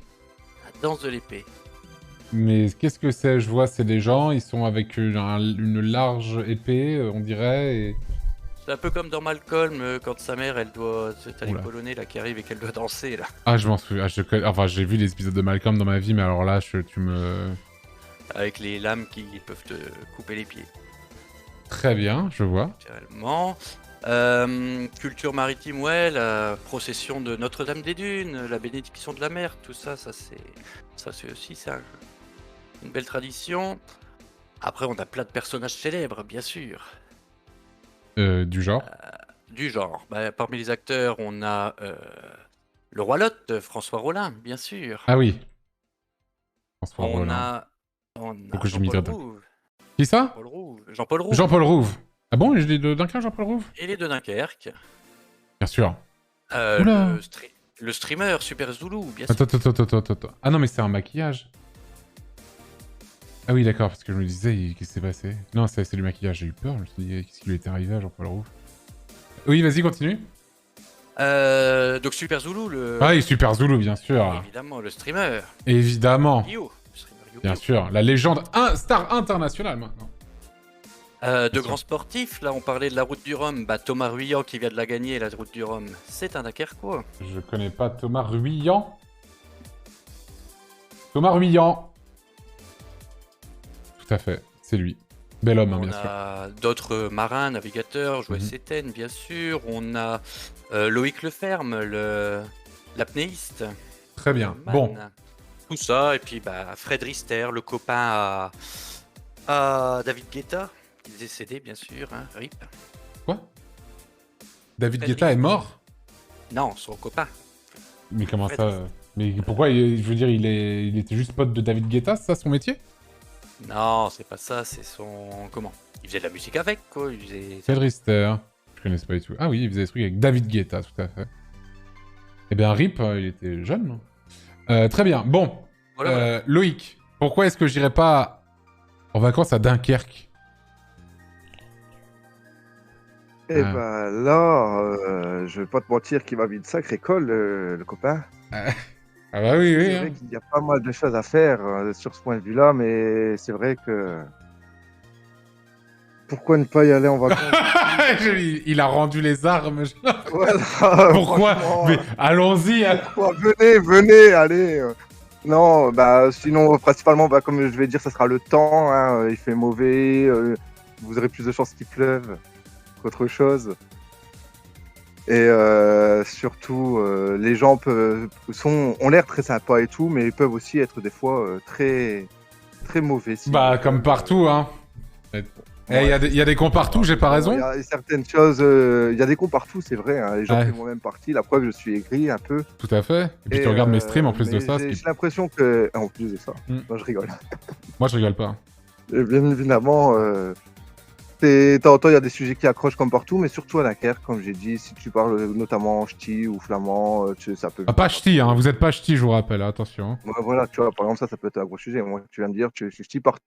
La danse de l'épée. Mais qu'est-ce que c'est? Je vois, c'est des gens, ils sont avec une large épée, on dirait, et... C'est un peu comme dans Malcolm, quand sa mère, elle doit... T'as les Polonais là qui arrivent et qu'elle doit danser, là. Ah, je m'en souviens. Enfin, j'ai vu les épisodes de Malcolm dans ma vie, mais alors là, tu me... Avec les lames qui peuvent te couper les pieds. Très bien, je vois. Naturellement. Culture maritime, ouais, la procession de Notre-Dame des Dunes, la bénédiction de la mer, tout ça, c'est aussi ça. Une belle tradition. Après, on a plein de personnages célèbres, bien sûr. Du genre Bah, parmi les acteurs, on a le Roi Lot, François Rollin, bien sûr. Ah oui. François Rollin. On a Jean-Paul Rouve. Qui ça? Jean-Paul Rouve. Jean-Paul Rouve. Ah bon, il est de Dunkerque, Jean-Paul Rouve? Il est de Dunkerque. Bien sûr. Le streamer Super Zulu, bien sûr. Attends. Ah non, mais c'est un maquillage. Ah oui, d'accord, parce que je me disais, qu'est-ce qui s'est passé? Non, c'est du maquillage, j'ai eu peur, je me suis dit, qu'est-ce qui lui était arrivé à Jean-Paul Rouve? Oui, vas-y, continue. Donc Super Zulu, Ah oui, Super Zulu, bien sûr. Évidemment, le streamer. Évidemment. Yu, le streamer Yu. Bien sûr, la légende, star internationale maintenant. De grands sportifs, là on parlait de la route du Rhum, bah Thomas Ruyant qui vient de la gagner, la route du Rhum, c'est un Dunkerquois. Je connais pas Thomas Ruyant. Thomas Ruyant. Tout à fait, c'est lui. Bel homme, hein, bien sûr. On a d'autres marins, navigateurs, Joël Séten, bien sûr. On a Loïc Leferme, l'apnéiste. Très bien, bon. Tout ça, et puis bah, Fred Rister, le copain à David Guetta, qui est décédé, bien sûr, hein, RIP. Quoi? David Guetta est mort? Non, son copain. Mais comment ça? Mais pourquoi? Je veux dire, il était juste pote de David Guetta, c'est ça son métier? Non, c'est pas ça, c'est son... Comment? Il faisait de la musique avec, quoi. Il faisait... Fred Rister. Je connais pas du tout. Ah oui, il faisait des trucs avec David Guetta, tout à fait. Eh bien, RIP, il était jeune. Très bien. Bon. Voilà. Loïc, pourquoi est-ce que j'irais pas en vacances à Dunkerque? Eh ben là, je vais pas te mentir qu'il m'a mis une sacrée colle, le copain. Ah bah oui, oui. C'est vrai qu'il y a pas mal de choses à faire sur ce point de vue-là, mais c'est vrai que... Pourquoi ne pas y aller en vacances? Il a rendu les armes. Voilà, pourquoi? Mais allons-y. Pourquoi? Venez, allez. Non, bah sinon, principalement, bah, comme je vais dire, ça sera le temps. Hein, il fait mauvais. vous aurez plus de chances qu'il pleuve qu'autre chose. Et surtout, les gens ont l'air très sympas et tout, mais ils peuvent aussi être des fois très, très mauvais. Bah, comme partout, hein. Il y a des cons partout, j'ai pas raison. Il y a certaines choses, il y a des cons partout, c'est vrai. Hein, les gens qui font même partie, la preuve, je suis aigri un peu. Tout à fait. Et puis tu regardes mes streams en plus de ça. J'ai l'impression que. En plus de ça. Non, je rigole. Moi, je rigole pas. Et bien évidemment, de temps en temps, il y a des sujets qui accrochent comme partout, mais surtout à Dunkerque, comme j'ai dit, si tu parles notamment ch'ti ou flamand, ça peut. Ah, pas ch'ti, hein, vous êtes pas ch'ti, je vous rappelle, attention. Ouais, voilà, tu vois, par exemple, ça peut être un gros sujet. Moi, tu viens me dire, je suis ch'ti partout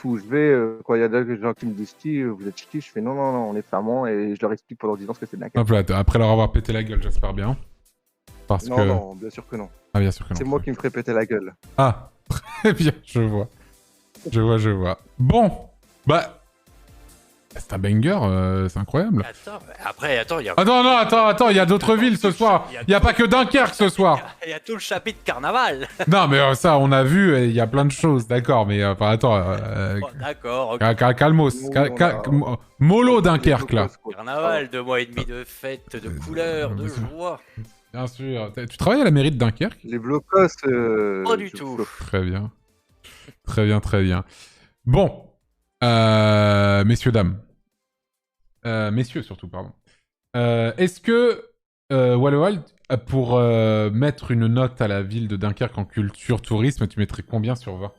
où je vais, quand il y a des gens qui me disent ch'ti, vous êtes ch'ti, je fais non, on est flamand, et je leur explique pendant 10 ans ce que c'est Dunkerque. Après leur avoir pété la gueule, j'espère bien. Non, bien sûr que non. Ah, bien sûr que non. C'est moi qui me ferai péter la gueule. Ah, très bien, je vois. Je vois. Bon, bah. C'est un banger, c'est incroyable. Attends, il y a... Attends, il y a d'autres villes ce soir. Il n'y a pas que Dunkerque ce soir. Il y a tout le chapitre carnaval. Non, mais ça, on a vu, il y a plein de choses, d'accord, mais attends. D'accord. Calmos. Mollo Dunkerque, là. Carnaval, 2 mois et demi de fête, de couleurs, de joie. Bien sûr. Tu travailles à la mairie de Dunkerque? Les blocos. Pas du tout. Très bien. Très bien. Bon. Messieurs, dames. Messieurs, surtout, pardon. Est-ce que Wallowild, pour mettre une note à la ville de Dunkerque en culture tourisme, tu mettrais combien sur 20?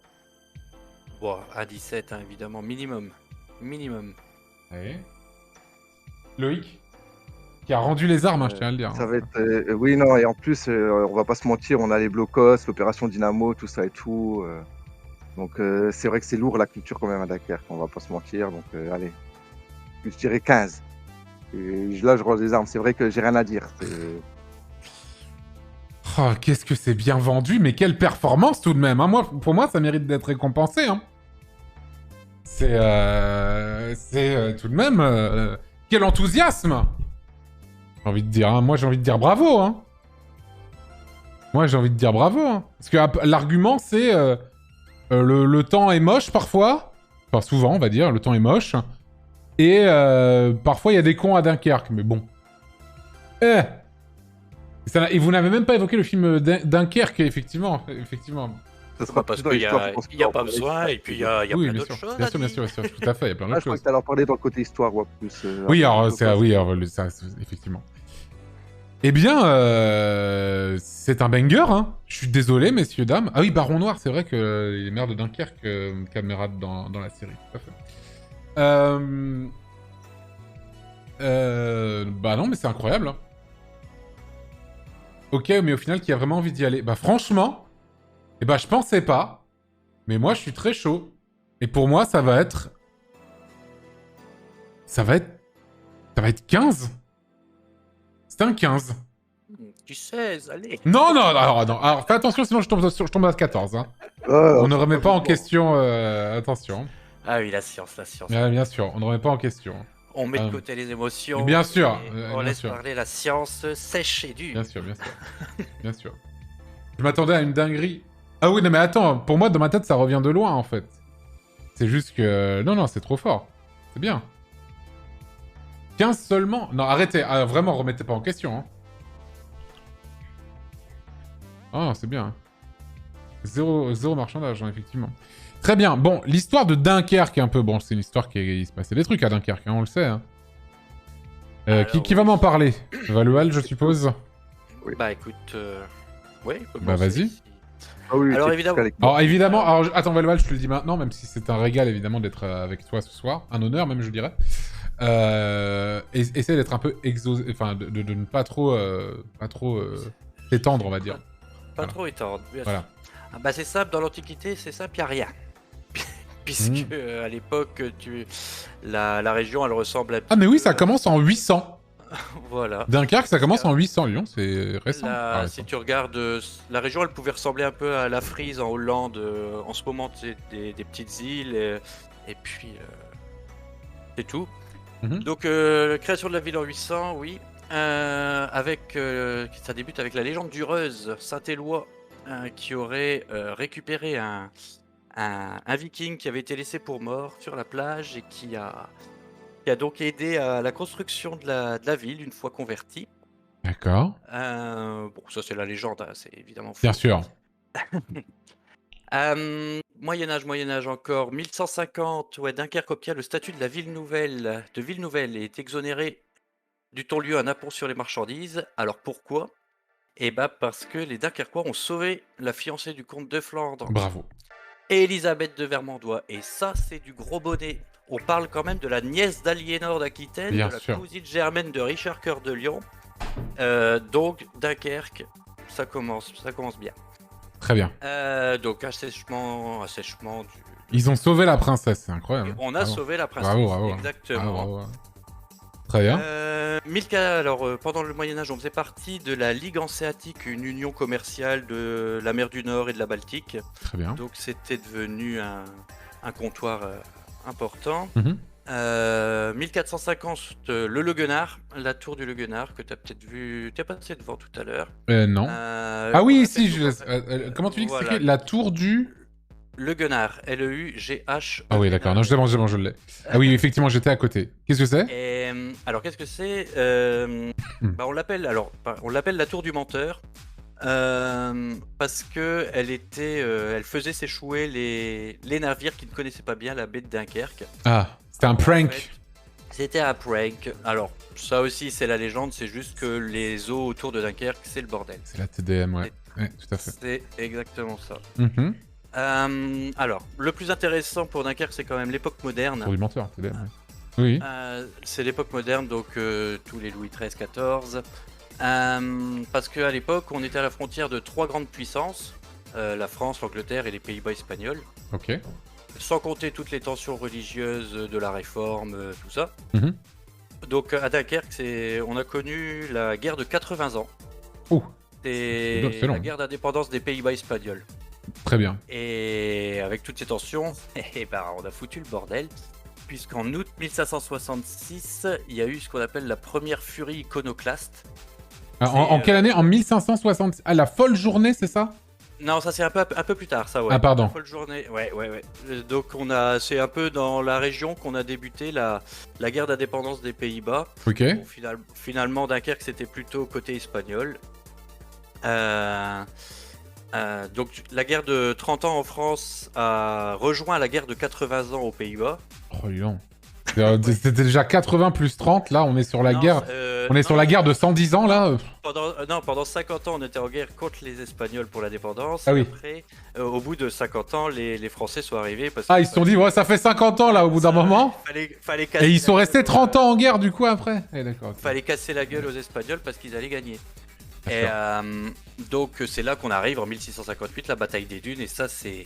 Bon, à 17, hein, évidemment. Minimum. Oui. Loïc, qui a rendu les armes, je tiens à le dire. Ça va être... oui, non, et en plus, on va pas se mentir, on a les blocos, l'opération Dynamo, tout ça et tout. Donc c'est vrai que c'est lourd la culture quand même à Dunkerque, on va pas se mentir. Donc allez, je dirais 15. Et là, je range les armes. C'est vrai que j'ai rien à dire. Oh, qu'est-ce que c'est bien vendu, mais quelle performance tout de même. Hein. Pour moi, ça mérite d'être récompensé. Hein. C'est tout de même... quel enthousiasme. J'ai envie de dire, hein. Moi j'ai envie de dire bravo. Hein. Parce que l'argument c'est... le temps est moche parfois. Enfin souvent, on va dire, le temps est moche. Et parfois il y a des cons à Dunkerque, mais bon. Et vous n'avez même pas évoqué le film Dunkerque, effectivement. Ça sera parce qu'il n'y a pas besoin, et puis il y a plein d'autres choses. Bien sûr, tout à fait, il y a plein d'autres choses. Je crois que tu allais en parler dans le côté histoire, ou plus. Oui, effectivement. Eh bien, c'est un banger, hein. Je suis désolé, messieurs, dames. Ah oui, Baron Noir, c'est vrai qu'il est maire de Dunkerque, camarade dans la série, tout à fait. Bah non, mais c'est incroyable. Hein. Ok, mais au final, qui a vraiment envie d'y aller? Bah franchement, je pensais pas. Mais moi, je suis très chaud. Et pour moi, ça va être 15. C'est un 15. Tu sais, allez. Non, alors fais attention, sinon je tombe à 14. Hein. On ne remet pas en question... attention. Ah oui, la science. Bien sûr, on ne remet pas en question. On met de côté les émotions. Bien sûr. On laisse parler la science sèche et dure. Bien sûr. Je m'attendais à une dinguerie. Ah oui, non mais attends, pour moi, dans ma tête, ça revient de loin, en fait. C'est juste que... Non, c'est trop fort. C'est bien. 15 seulement? Non, arrêtez. Ah, vraiment, remettez pas en question. Hein. Ah, c'est bien. Zéro marchandage, hein, effectivement. Très bien. Bon, l'histoire de Dunkerque est un peu... Bon, c'est une histoire il se passait des trucs à Dunkerque, hein, on le sait. Hein. Qui va m'en parler? Valual, je suppose. Oui. Bah écoute... Oui, bah vas-y. Ah oui, alors évidemment... Attends, Valual, je te le dis maintenant, même si c'est un régal, évidemment, d'être avec toi ce soir. Un honneur, même, je dirais. Essaye d'être un peu exosé... Enfin, de ne pas trop... t'étendre, on va dire. Pas trop étendre, bien sûr. Voilà. Ah bah c'est simple, dans l'Antiquité, c'est simple, il n'y a rien. Puisque à l'époque, la région, elle ressemble à... Ah mais oui, ça commence en 800. Voilà. Dunkerque, ça commence en 800, Lyon, c'est récent. Si tu regardes, la région, elle pouvait ressembler un peu à la Frise en Hollande. En ce moment, c'est des petites îles, et puis c'est tout. Donc, création de la ville en 800, oui. Ça débute avec la légende du Reuse, Saint-Éloi, qui aurait récupéré un un viking qui avait été laissé pour mort sur la plage et qui a donc aidé à la construction de la ville une fois convertie. D'accord. Bon, ça c'est la légende, hein, c'est évidemment faux. Bien sûr. Moyen-Âge encore, 1150, ouais, Dunkerque obtient le statut de la ville nouvelle, et est exonéré du ton-lieu un impôt sur les marchandises. Alors pourquoi? Eh ben parce que les Dunkerquois ont sauvé la fiancée du comte de Flandre, Bravo. Élisabeth de Vermandois. Et ça, c'est du gros bonnet. On parle quand même de la nièce d'Aliénor d'Aquitaine, Bien de la sûr. cousine germaine de Richard Cœur de Lion. Donc Dunkerque, ça commence bien. Très bien. Donc assèchement du... Ils ont sauvé la princesse, c'est incroyable. On a sauvé la princesse. Bravo. Exactement. Bravo. Très bien. Alors, pendant le Moyen-Âge, on faisait partie de la Ligue hanséatique, une union commerciale de la mer du Nord et de la Baltique. Très bien. Donc, c'était devenu un comptoir important. 1450, le Leguenard, la tour du Leguenard, que tu as peut-être vu. Tu es passé devant tout à l'heure. Non. Ah oui, si, comment tu dis que c'est la tour du... Leguenard, L-E-U-G-H. Ah oui, d'accord, non, je l'ai. Ah oui, effectivement, j'étais à côté. Qu'est-ce que c'est? Alors, qu'est-ce que c'est? On l'appelle la tour du menteur. Parce que elle faisait s'échouer les navires qui ne connaissaient pas bien la baie de Dunkerque. Ah, c'était un prank. En fait, c'était un prank. Alors, ça aussi, c'est la légende, c'est juste que les eaux autour de Dunkerque, c'est le bordel. C'est la TDM, ouais. Ouais, tout à fait. C'est exactement ça. Alors, le plus intéressant pour Dunkerque, c'est quand même l'époque moderne. Tour du menteur, TDM, ouais. Oui. C'est l'époque moderne, donc tous les Louis XIII, XIV. Parce qu'à l'époque, on était à la frontière de 3 grandes puissances, la France, l'Angleterre et les Pays-Bas espagnols. Ok. Sans compter toutes les tensions religieuses de la Réforme, tout ça. Donc à Dunkerque, on a connu la guerre de 80 ans. C'est la guerre d'indépendance des Pays-Bas espagnols. Très bien. Et avec toutes ces tensions, on a foutu le bordel. Puisqu'en août 1566, il y a eu ce qu'on appelle la première furie iconoclaste. En quelle année? En 1560. Ah, la folle journée, c'est ça? Non, ça c'est un peu plus tard, ça, ouais. Ah, pardon. La folle journée, ouais. Donc c'est un peu dans la région qu'on a débuté la guerre d'indépendance des Pays-Bas. Ok. Bon, finalement, Dunkerque, c'était plutôt côté espagnol. Donc la guerre de 30 ans en France a rejoint la guerre de 80 ans aux Pays-Bas. Oh, non. C'était déjà 80 plus 30, là on est sur la guerre. On est sur la guerre de 110 ans là. Pendant 50 ans on était en guerre contre les Espagnols pour l'indépendance. Ah oui. Après, au bout de 50 ans, les Français sont arrivés. Parce ils se sont dit, ouais, ça fait 50 ans là au bout d'un moment. Fallait casser. Et ils sont restés 30 ans en guerre du coup après. D'accord. Fallait casser la gueule aux Espagnols parce qu'ils allaient gagner. Et donc c'est là qu'on arrive en 1658, la bataille des Dunes, et ça c'est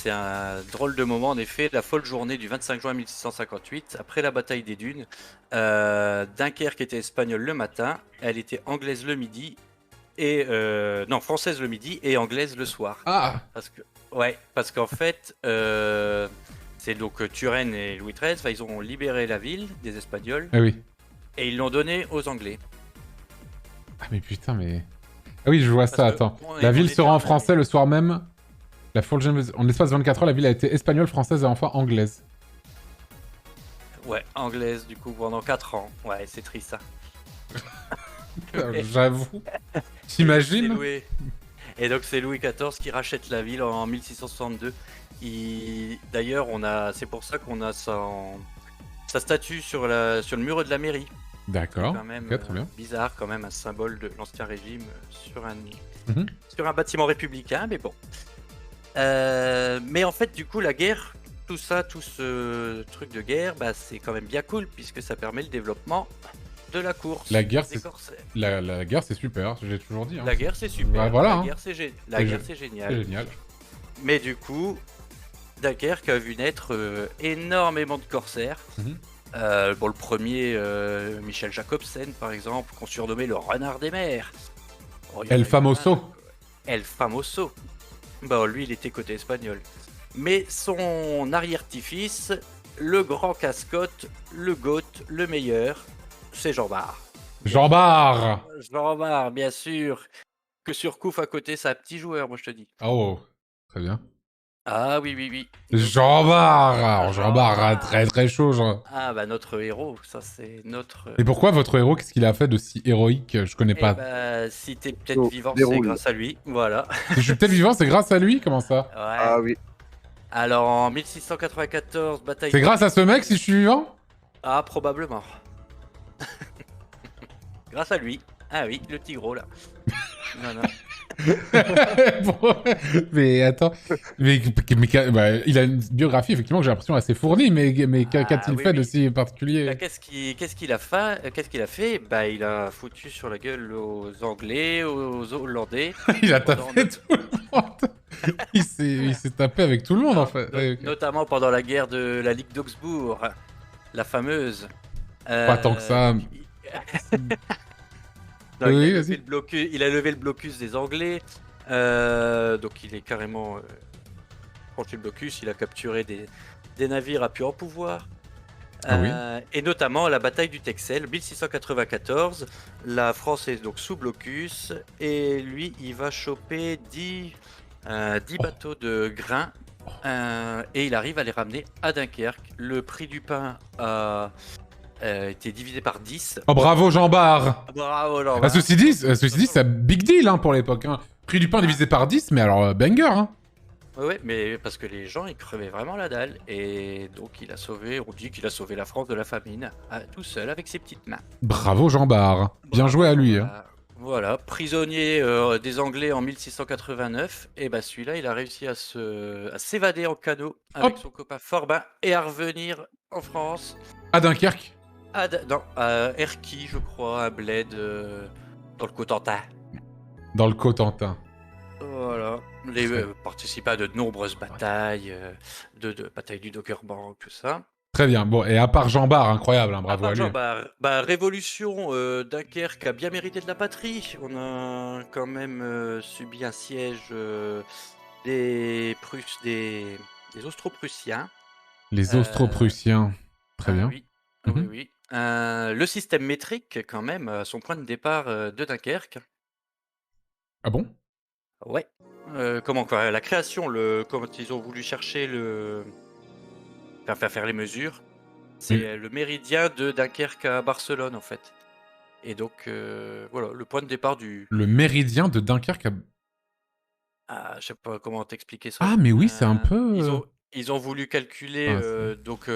un drôle de moment en effet, la folle journée du 25 juin 1658, après la bataille des Dunes. Dunkerque était espagnole le matin, elle était anglaise le midi, et française le midi et anglaise le soir. Ah. Parce qu'en fait, c'est donc Turenne et Louis XIII, ils ont libéré la ville des Espagnols. Ah oui. Et ils l'ont donnée aux Anglais. Ah mais putain, mais... Ah oui, je vois ça, attends. La ville sera en français le soir même. La folle journée... En l'espace de 24 heures, la ville a été espagnole, française et enfin anglaise. Ouais, anglaise du coup pendant 4 ans. Ouais, c'est triste ça. J'avoue. T'imagines? Et donc c'est Louis XIV qui rachète la ville en 1662. D'ailleurs, c'est pour ça qu'on a sa statue sur le mur de la mairie. D'accord. C'est quand même très bien. Bizarre quand même, un symbole de l'ancien régime sur un bâtiment républicain, mais bon. Mais en fait, du coup, la guerre, tout ce truc de guerre, c'est quand même bien cool puisque ça permet le développement de la course. La guerre, la guerre, c'est super, j'ai toujours dit. Hein. La guerre, c'est super. Voilà. La guerre, c'est génial. C'est génial. Mais du coup, Dunkerque a vu naître énormément de corsaires. Le premier, Michel Jacobsen, par exemple, qu'on surnommait le renard des mers. El Famoso. El Famoso. Lui, il était côté espagnol. Mais son arrière-petit-fils, le grand cascotte, le GOAT, le meilleur, c'est Jean Bart. Jean Bart, bien sûr. Que surcouffe à côté, c'est un petit joueur, moi je te dis. Oh, très bien. Ah oui, oui, oui. Jean-Bart. Alors, Jean-Bart, très très chaud, genre. Ah bah notre héros, ça c'est notre... Et pourquoi votre héros, qu'est-ce qu'il a fait de si héroïque? Je connais Eh pas. bah si t'es peut-être vivant, c'est déroule. grâce à lui, voilà. Si je suis peut-être vivant, c'est grâce à lui? Comment ça? Ah Ouais. oui. Alors en 1694, bataille... C'est grâce à ce mec si je suis vivant? Ah, probablement. Grâce à lui. Ah oui, le tigreau là. Non, non. Bon, mais attends, bah, il a une biographie effectivement que j'ai l'impression assez fournie, mais qu'a-t-il oui, fait de oui. si Bah, particulier? qu'est-ce qu'il a fait? Qu'est-ce qu'il a fait? Bah, il a foutu sur la gueule aux Anglais, aux Hollandais. Il a pendant tapé tout le monde. Il s'est tapé avec tout le monde en fait. Ouais, ok. Notamment pendant la guerre de la Ligue d'Augsbourg, la fameuse. Pas tant que ça. Donc, non, Oui, il a levé vas-y. le blocus, il a levé le blocus des Anglais. Donc il est carrément franchi le blocus. Il a capturé des navires à pur pouvoir. Ah oui. Et notamment la bataille du Texel, 1694. La France est donc sous blocus. Et lui, il va choper 10 bateaux de grains. Et il arrive à les ramener à Dunkerque. Le prix du pain a été divisé par 10. Oh bravo Jean-Bart. Bravo, Laurent. Ah, ceci dit, c'est un big deal hein, pour l'époque. Hein. Prix du pain divisé par 10, mais alors banger. Hein. Ouais, mais parce que les gens, ils crevaient vraiment la dalle. Et donc, on dit qu'il a sauvé la France de la famine, tout seul, avec ses petites mains. Bravo Jean-Bart. Bien joué à lui. Hein. Voilà, prisonnier des Anglais en 1689. Et bah celui-là, il a réussi à s'évader en canot avec son copain Forbin et à revenir en France. À Dunkerque. À Erquy, je crois, à Bled, dans le Cotentin. Dans le Cotentin. Voilà. Participa à de nombreuses batailles, de batailles du Doggerbank, tout ça. Très bien. Bon, et à part Jean-Bart, incroyable, hein, bravo à lui. Révolution, Dunkerque a bien mérité de la patrie. On a quand même subi un siège des Austro-Prussiens. Les Austro-Prussiens. Très bien. Oui, oui. Le système métrique, quand même, à son point de départ de Dunkerque. Ah bon? Ouais. Comment quoi? La création, quand ils ont voulu chercher faire les mesures, c'est le méridien de Dunkerque à Barcelone en fait. Et donc voilà, le point de départ du. Le méridien de Dunkerque. Ah, je sais pas comment t'expliquer ça. Ah mais oui, c'est un peu. Ils ont voulu calculer donc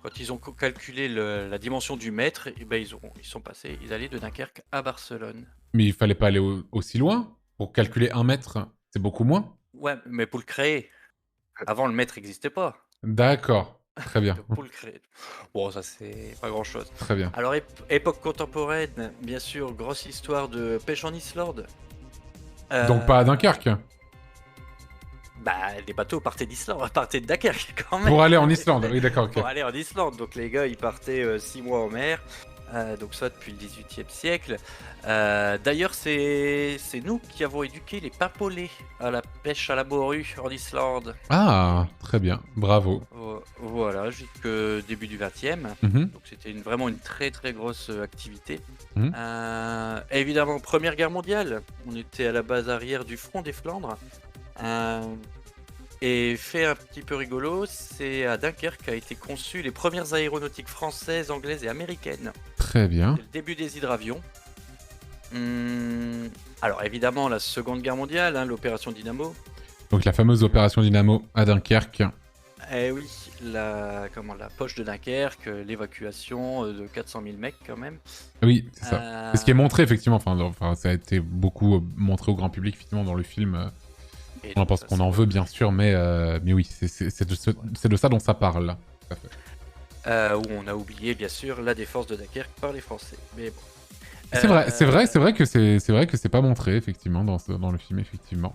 quand ils ont calculé la dimension du mètre, et ben ils allaient de Dunkerque à Barcelone. Mais il fallait pas aller aussi loin pour calculer 1 mètre. C'est beaucoup moins. Ouais, mais pour le créer. Avant, le mètre n'existait pas. D'accord. Très bien. Pour le créer. Bon, ça, c'est pas grand-chose. Très bien. Alors, époque contemporaine, bien sûr, grosse histoire de pêche en Islande. Donc pas à Dunkerque. Bah, les bateaux partaient d'Islande, partaient de Dunkerque quand même. Pour aller en Islande, oui, d'accord, ok. Pour aller en Islande. Donc, les gars, ils partaient 6 mois en mer. Donc ça depuis le 18e siècle. D'ailleurs, c'est nous qui avons éduqué les papolets à la pêche à la morue en Islande. Ah, très bien, bravo. Voilà, jusqu'au début du 20e. Donc c'était vraiment une très très grosse activité. Évidemment, Première Guerre mondiale, on était à la base arrière du front des Flandres. Et fait un petit peu rigolo, c'est à Dunkerque qu'a été conçu les premières aéronautiques françaises, anglaises et américaines. Très bien. Le début des hydravions. Alors évidemment la Seconde Guerre mondiale, l'opération Dynamo. Donc la fameuse opération Dynamo à Dunkerque. Eh oui, la poche de Dunkerque, l'évacuation de 400 000 mecs quand même. Oui, c'est ça. C'est ce qui est montré effectivement, enfin ça a été beaucoup montré au grand public effectivement dans le film. On pense qu'on en veut bien sûr, mais oui, c'est de ça dont ça parle là. Tout à fait. Où on a oublié bien sûr la défense de Dunkerque par les Français. Mais bon. C'est vrai que c'est pas montré effectivement dans le film effectivement.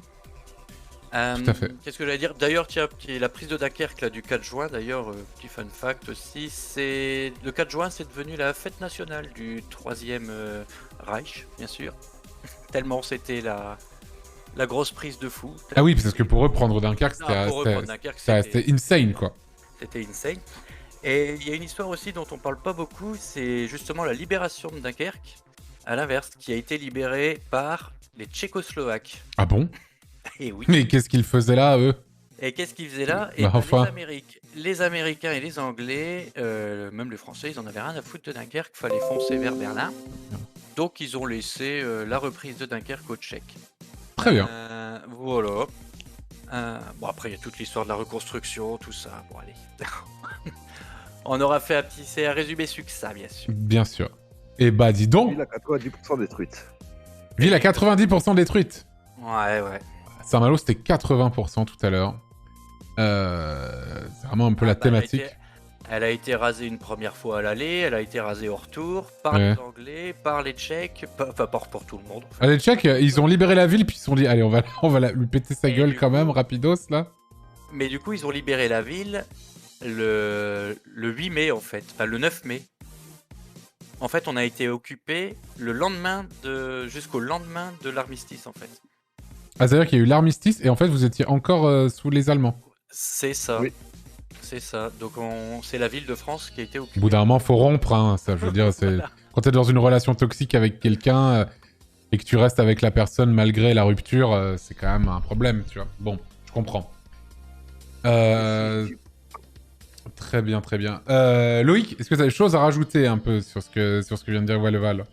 Tout à fait. Qu'est-ce que j'allais dire? D'ailleurs, tiens, la prise de Dunkerque là, du 4 juin, d'ailleurs, petit fun fact aussi, le 4 juin, c'est devenu la fête nationale du 3e Reich, bien sûr. Tellement c'était la grosse prise de fou. Ah oui, parce que pour eux, prendre Dunkerque, c'était insane, quoi. C'était insane. Et il y a une histoire aussi dont on parle pas beaucoup, c'est justement la libération de Dunkerque, à l'inverse, qui a été libérée par les Tchécoslovaques. Ah bon? Et oui. Mais qu'est-ce qu'ils faisaient là, eux? Et qu'est-ce qu'ils faisaient là? Et enfin... les Américains et les Anglais, même les Français, ils en avaient rien à foutre de Dunkerque, fallait foncer vers Berlin. Donc ils ont laissé la reprise de Dunkerque aux Tchèques. Très bien. Voilà. Bon, après, il y a toute l'histoire de la reconstruction, tout ça. Bon, allez. On aura fait un résumé succinct, bien sûr. Bien sûr. Et bah, dis donc. Ville à 90% détruite. Ville à 90% détruite. Ouais. Saint-Malo, c'était 80% tout à l'heure. C'est vraiment un peu la thématique. Elle a été rasée une première fois à l'aller, elle a été rasée au retour, par les Anglais, par les Tchèques, enfin pour tout le monde. En fait. Les Tchèques, ils ont libéré la ville, puis ils se sont dit, allez, on va lui péter sa gueule quand même, rapidos, là. Mais du coup, ils ont libéré la ville le 8 mai, en fait, enfin le 9 mai. En fait, on a été occupé jusqu'au lendemain de l'armistice, en fait. Ah, c'est-à-dire qu'il y a eu l'armistice, et en fait, vous étiez encore sous les Allemands. C'est ça. Oui. C'est ça. Donc c'est la ville de France qui a été occupée. Au bout d'un moment, faut rompre, hein, ça, je veux dire, c'est... Voilà. Quand t'es dans une relation toxique avec quelqu'un et que tu restes avec la personne malgré la rupture, c'est quand même un problème, tu vois. Bon, je comprends. Très bien, très bien. Loïc, est-ce que tu as des choses à rajouter un peu sur ce que vient de dire Walleval?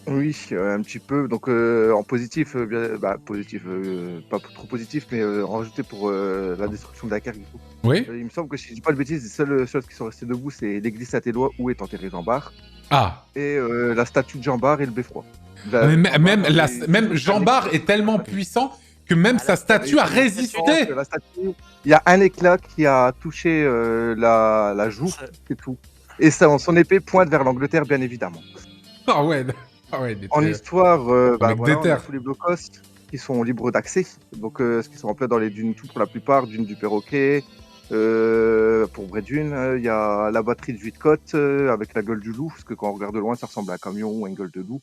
Oui, un petit peu. Donc en positif, positif, pas trop positif, mais en rajouter pour la destruction de Dunkerque du coup. Oui. Il me semble que si je dis pas de bêtises, les seules choses qui sont restées debout, c'est l'église Saint-Éloi où est enterré Jean Bart. Ah. Et la statue de Jean Bart et le beffroi. Même Jean Bart est tellement puissant que même sa statue a résisté. Il y a un éclat qui a touché la joue, c'est tout. Et son épée pointe vers l'Angleterre, bien évidemment. Ah ouais. En histoire, on a tous les blocos qui sont libres d'accès, donc ce qui sont en plein dans les dunes tout pour la plupart, dunes du Perroquet, pour Brédune, il y a la batterie de Juitecote avec la gueule du loup, parce que quand on regarde de loin, ça ressemble à un camion ou à une gueule de loup.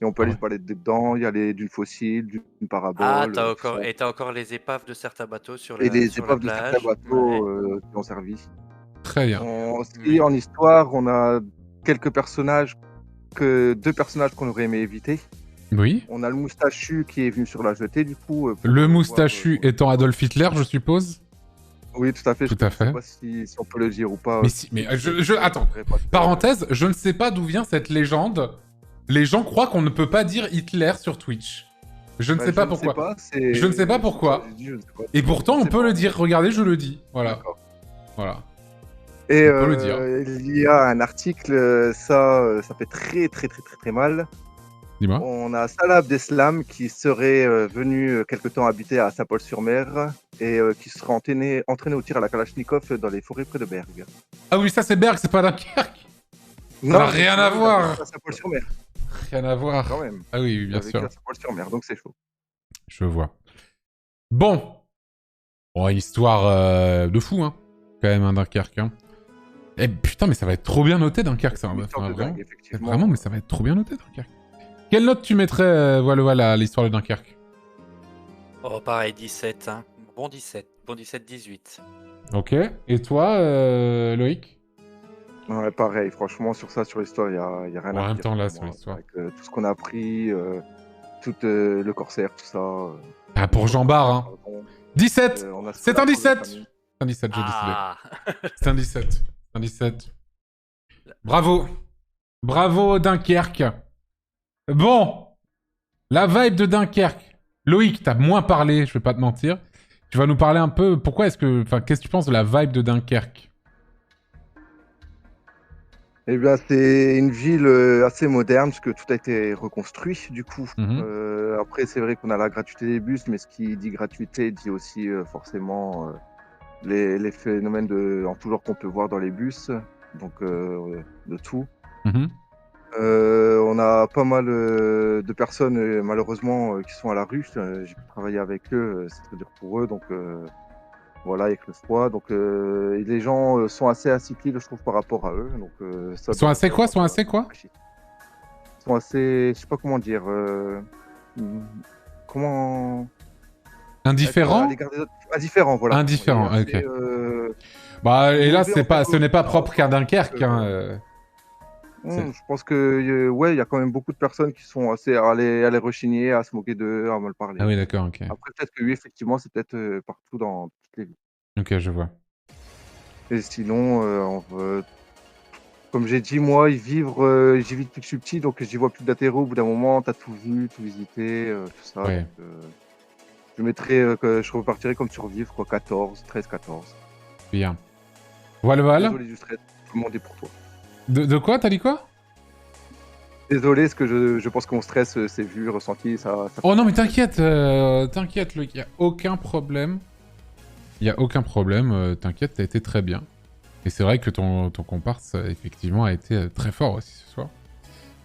Et on peut aller se balader dedans, il y a les dunes fossiles, dunes parabole. Ah, t'as encore les épaves de certains bateaux sur la plage. Et les sur épaves la de certains bateaux qui ont servi. Très bien. Aussi, en histoire, on a quelques personnages, deux personnages qu'on aurait aimé éviter. Oui. On a le moustachu qui est venu sur la jetée, du coup. Le moustachu étant Adolf Hitler, je suppose. Oui, tout à fait. Tout à fait. Je sais pas si on peut le dire ou pas. Mais attends. Parenthèse, je ne sais pas d'où vient cette légende. Les gens croient qu'on ne peut pas dire Hitler sur Twitch. Je ne sais pas pourquoi. Je ne sais pas pourquoi. Et pourtant, on peut le dire. Regardez, je le dis. Voilà. Et il y a un article, ça fait très mal. Dis-moi. On a Salah Abdeslam qui serait venu quelque temps habiter à Saint-Paul-sur-Mer et qui serait entraîné au tir à la Kalachnikov dans les forêts près de Bergue. Ah oui, ça c'est Bergue, c'est pas Dunkerque. Non, ça n'a rien à voir. À Saint-Paul-sur-Mer. Rien à voir. Quand même. Ah oui, bien sûr. À Saint-Paul-sur-Mer, donc c'est chaud. Je vois. Bon, histoire de fou, hein. Quand même, un Dunkerque. Hein. Eh putain, mais ça va être trop bien noté Dunkerque, ça. Vraiment, mais ça va être trop bien noté Dunkerque. Quelle note tu mettrais, voilà, à l'histoire de Dunkerque? Oh, pareil, 17. Hein. Bon 17. Bon 17-18. Ok. Et toi, Loïc? Ouais, pareil. Franchement, sur l'histoire, il y a rien à dire. En même temps, là, sur l'histoire. Avec tout ce qu'on a appris, tout le corsaire, tout ça. Ah, pour Jean Bart, hein. 17 c'est un 17. C'est un 17, j'ai décidé. C'est un 17. Un 17. Bravo. Bravo, Dunkerque. Bon, la vibe de Dunkerque. Loïc, t'as moins parlé, je vais pas te mentir. Tu vas nous parler un peu, qu'est-ce que tu penses de la vibe de Dunkerque? Eh bien, c'est une ville assez moderne, parce que tout a été reconstruit, du coup. Après, c'est vrai qu'on a la gratuité des bus, mais ce qui dit gratuité dit aussi forcément les phénomènes en tout genre qu'on peut voir dans les bus, donc de tout. On a pas mal de personnes, malheureusement, qui sont à la rue. J'ai pu travailler avec eux, c'est très dur pour eux, donc voilà, avec le froid. Donc les gens sont assez acycliques, je trouve, par rapport à eux. Donc, sont assez quoi? Sont assez, je sais pas comment dire. Comment... Indifférent? Indifférent, voilà. Indifférent, ok. Et là, ce n'est pas propre qu'à Dunkerque. Hein. Je pense que ouais, il y a quand même beaucoup de personnes qui sont assez à les rechigner, à se moquer d'eux, à mal parler. Ah oui, d'accord, ok. Après, peut-être que oui, effectivement, c'est peut-être partout dans toutes les villes. Ok, je vois. Et sinon, comme j'ai dit, moi, j'y vis depuis que je suis petit, donc j'y vois plus d'atterro. Au bout d'un moment, t'as tout vu, tout visité, tout ça. Ouais. Donc, je mettrais que je repartirais comme survivre, quoi, 14, 13, 14. Bien. Voilà. Désolé du stress, tout le monde est pour toi. De quoi? T'as dit quoi? Désolé, ce que je pense que mon stress, c'est vu, ressenti, ça Oh non, mais t'inquiète, t'inquiète, Loïc, y a aucun problème. Y a aucun problème, t'inquiète, t'as été très bien. Et c'est vrai que ton comparse, effectivement, a été très fort aussi ce soir.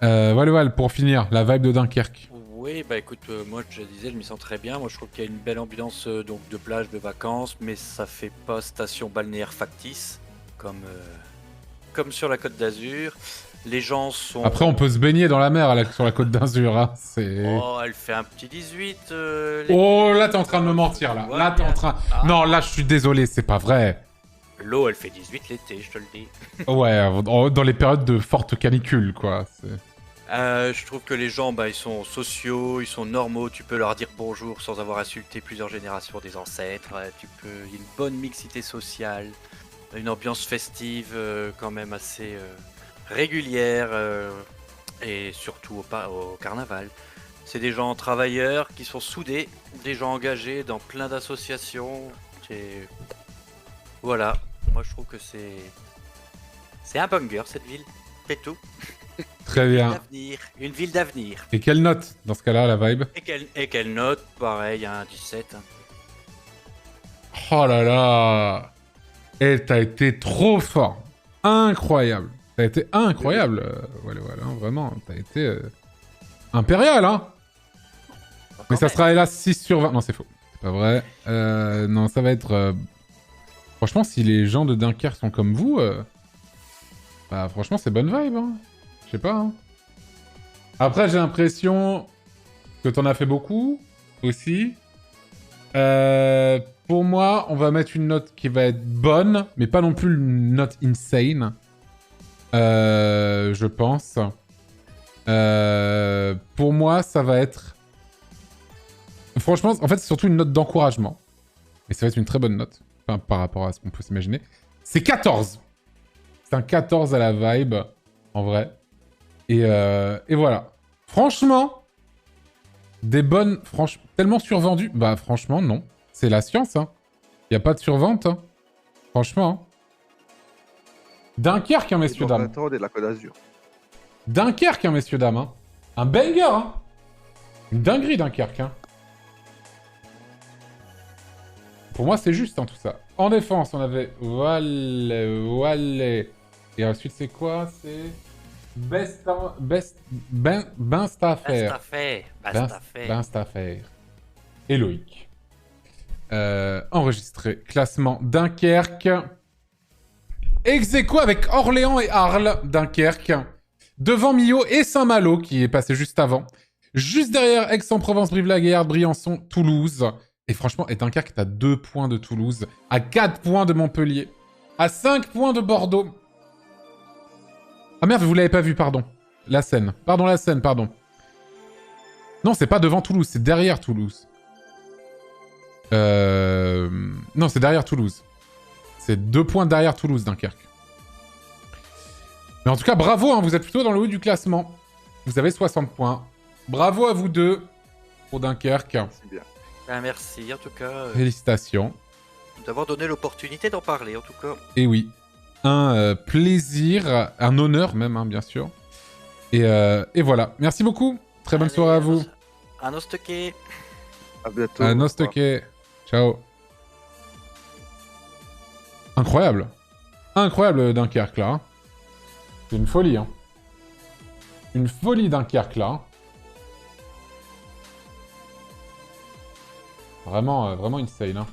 Voilà, pour finir, la vibe de Dunkerque. Oui, bah écoute, moi je disais, je m'y sens très bien. Moi je trouve qu'il y a une belle ambiance donc de plage, de vacances, mais ça fait pas station balnéaire factice comme sur la Côte d'Azur. Les gens sont. Après, on peut se baigner dans la mer sur la côte d'Azur, hein. C'est... Oh, elle fait un petit 18. Oh, là, t'es en train de me mentir, là. Là, t'es en train... Ah. Non, là, je suis désolé, c'est pas vrai. L'eau, elle fait 18 l'été, je te le dis. Ouais, dans les périodes de forte canicule, quoi. Je trouve que les gens, bah, ils sont sociaux, ils sont normaux. Tu peux leur dire bonjour sans avoir insulté plusieurs générations des ancêtres. Il y a une bonne mixité sociale, une ambiance festive quand même assez régulière et surtout au carnaval. C'est des gens travailleurs qui sont soudés, des gens engagés dans plein d'associations. Voilà, moi je trouve que c'est un banger cette ville, c'est tout. Très bien. Une ville d'avenir. Et quelle note, dans ce cas-là, la vibe? Et quelle note? Pareil, un 17. Oh là là. Et t'as été trop fort. Incroyable. T'as été incroyable. Voilà, hein, vraiment. T'as été impérial, hein. Mais ça sera hélas 6 sur 20. Non, c'est faux. C'est pas vrai. Non, ça va être... Franchement, si les gens de Dunkerque sont comme vous... Bah, franchement, c'est bonne vibe, hein. Je sais pas, hein. Après, j'ai l'impression que t'en as fait beaucoup, aussi. Pour moi, on va mettre une note qui va être bonne, mais pas non plus une note insane. Je pense. Pour moi, ça va être... Franchement, en fait, c'est surtout une note d'encouragement. Et ça va être une très bonne note, enfin, par rapport à ce qu'on peut s'imaginer. C'est 14. C'est un 14 à la vibe, en vrai. Et voilà. Franchement, des bonnes... Tellement survendues. Bah, franchement, non. C'est la science, hein. Y a pas de survente, hein. Franchement. Hein. Dunkerque, hein, messieurs, dames. Et la Côte d'Azur. Dunkerque, hein, messieurs, dames. Hein. Un banger, hein. Une dinguerie, Dunkerque, hein. Pour moi, c'est juste, hein, tout ça. En défense, on avait... Wallet. Et ensuite, c'est quoi? C'est... Benstafer. Et Loïc. Enregistré. Classement Dunkerque. Ex-aequo avec Orléans et Arles, Dunkerque. Devant Millau et Saint-Malo, qui est passé juste avant. Juste derrière Aix-en-Provence, Brive-la-Gaillarde, Briançon, Toulouse. Et franchement, Dunkerque est à 2 points de Toulouse, à 4 points de Montpellier, à 5 points de Bordeaux. Ah merde, vous l'avez pas vu, pardon. La Seine. Pardon, la Seine, pardon. Non, c'est pas devant Toulouse, c'est derrière Toulouse. Non, c'est derrière Toulouse. C'est 2 points derrière Toulouse, Dunkerque. Mais en tout cas, bravo, hein, vous êtes plutôt dans le haut du classement. Vous avez 60 points. Bravo à vous deux pour Dunkerque. C'est bien. Ben, merci, en tout cas. Félicitations. D'avoir donné l'opportunité d'en parler, en tout cas. Et oui. Un plaisir, un honneur même, hein, bien sûr. Et voilà. Merci beaucoup. Très bonne soirée à vous. À Nosteke. À bientôt. À Nosteke. Ciao. Incroyable. Incroyable Dunkerque, là. C'est une folie, hein. Une folie Dunkerque, là. Vraiment, vraiment insane, hein.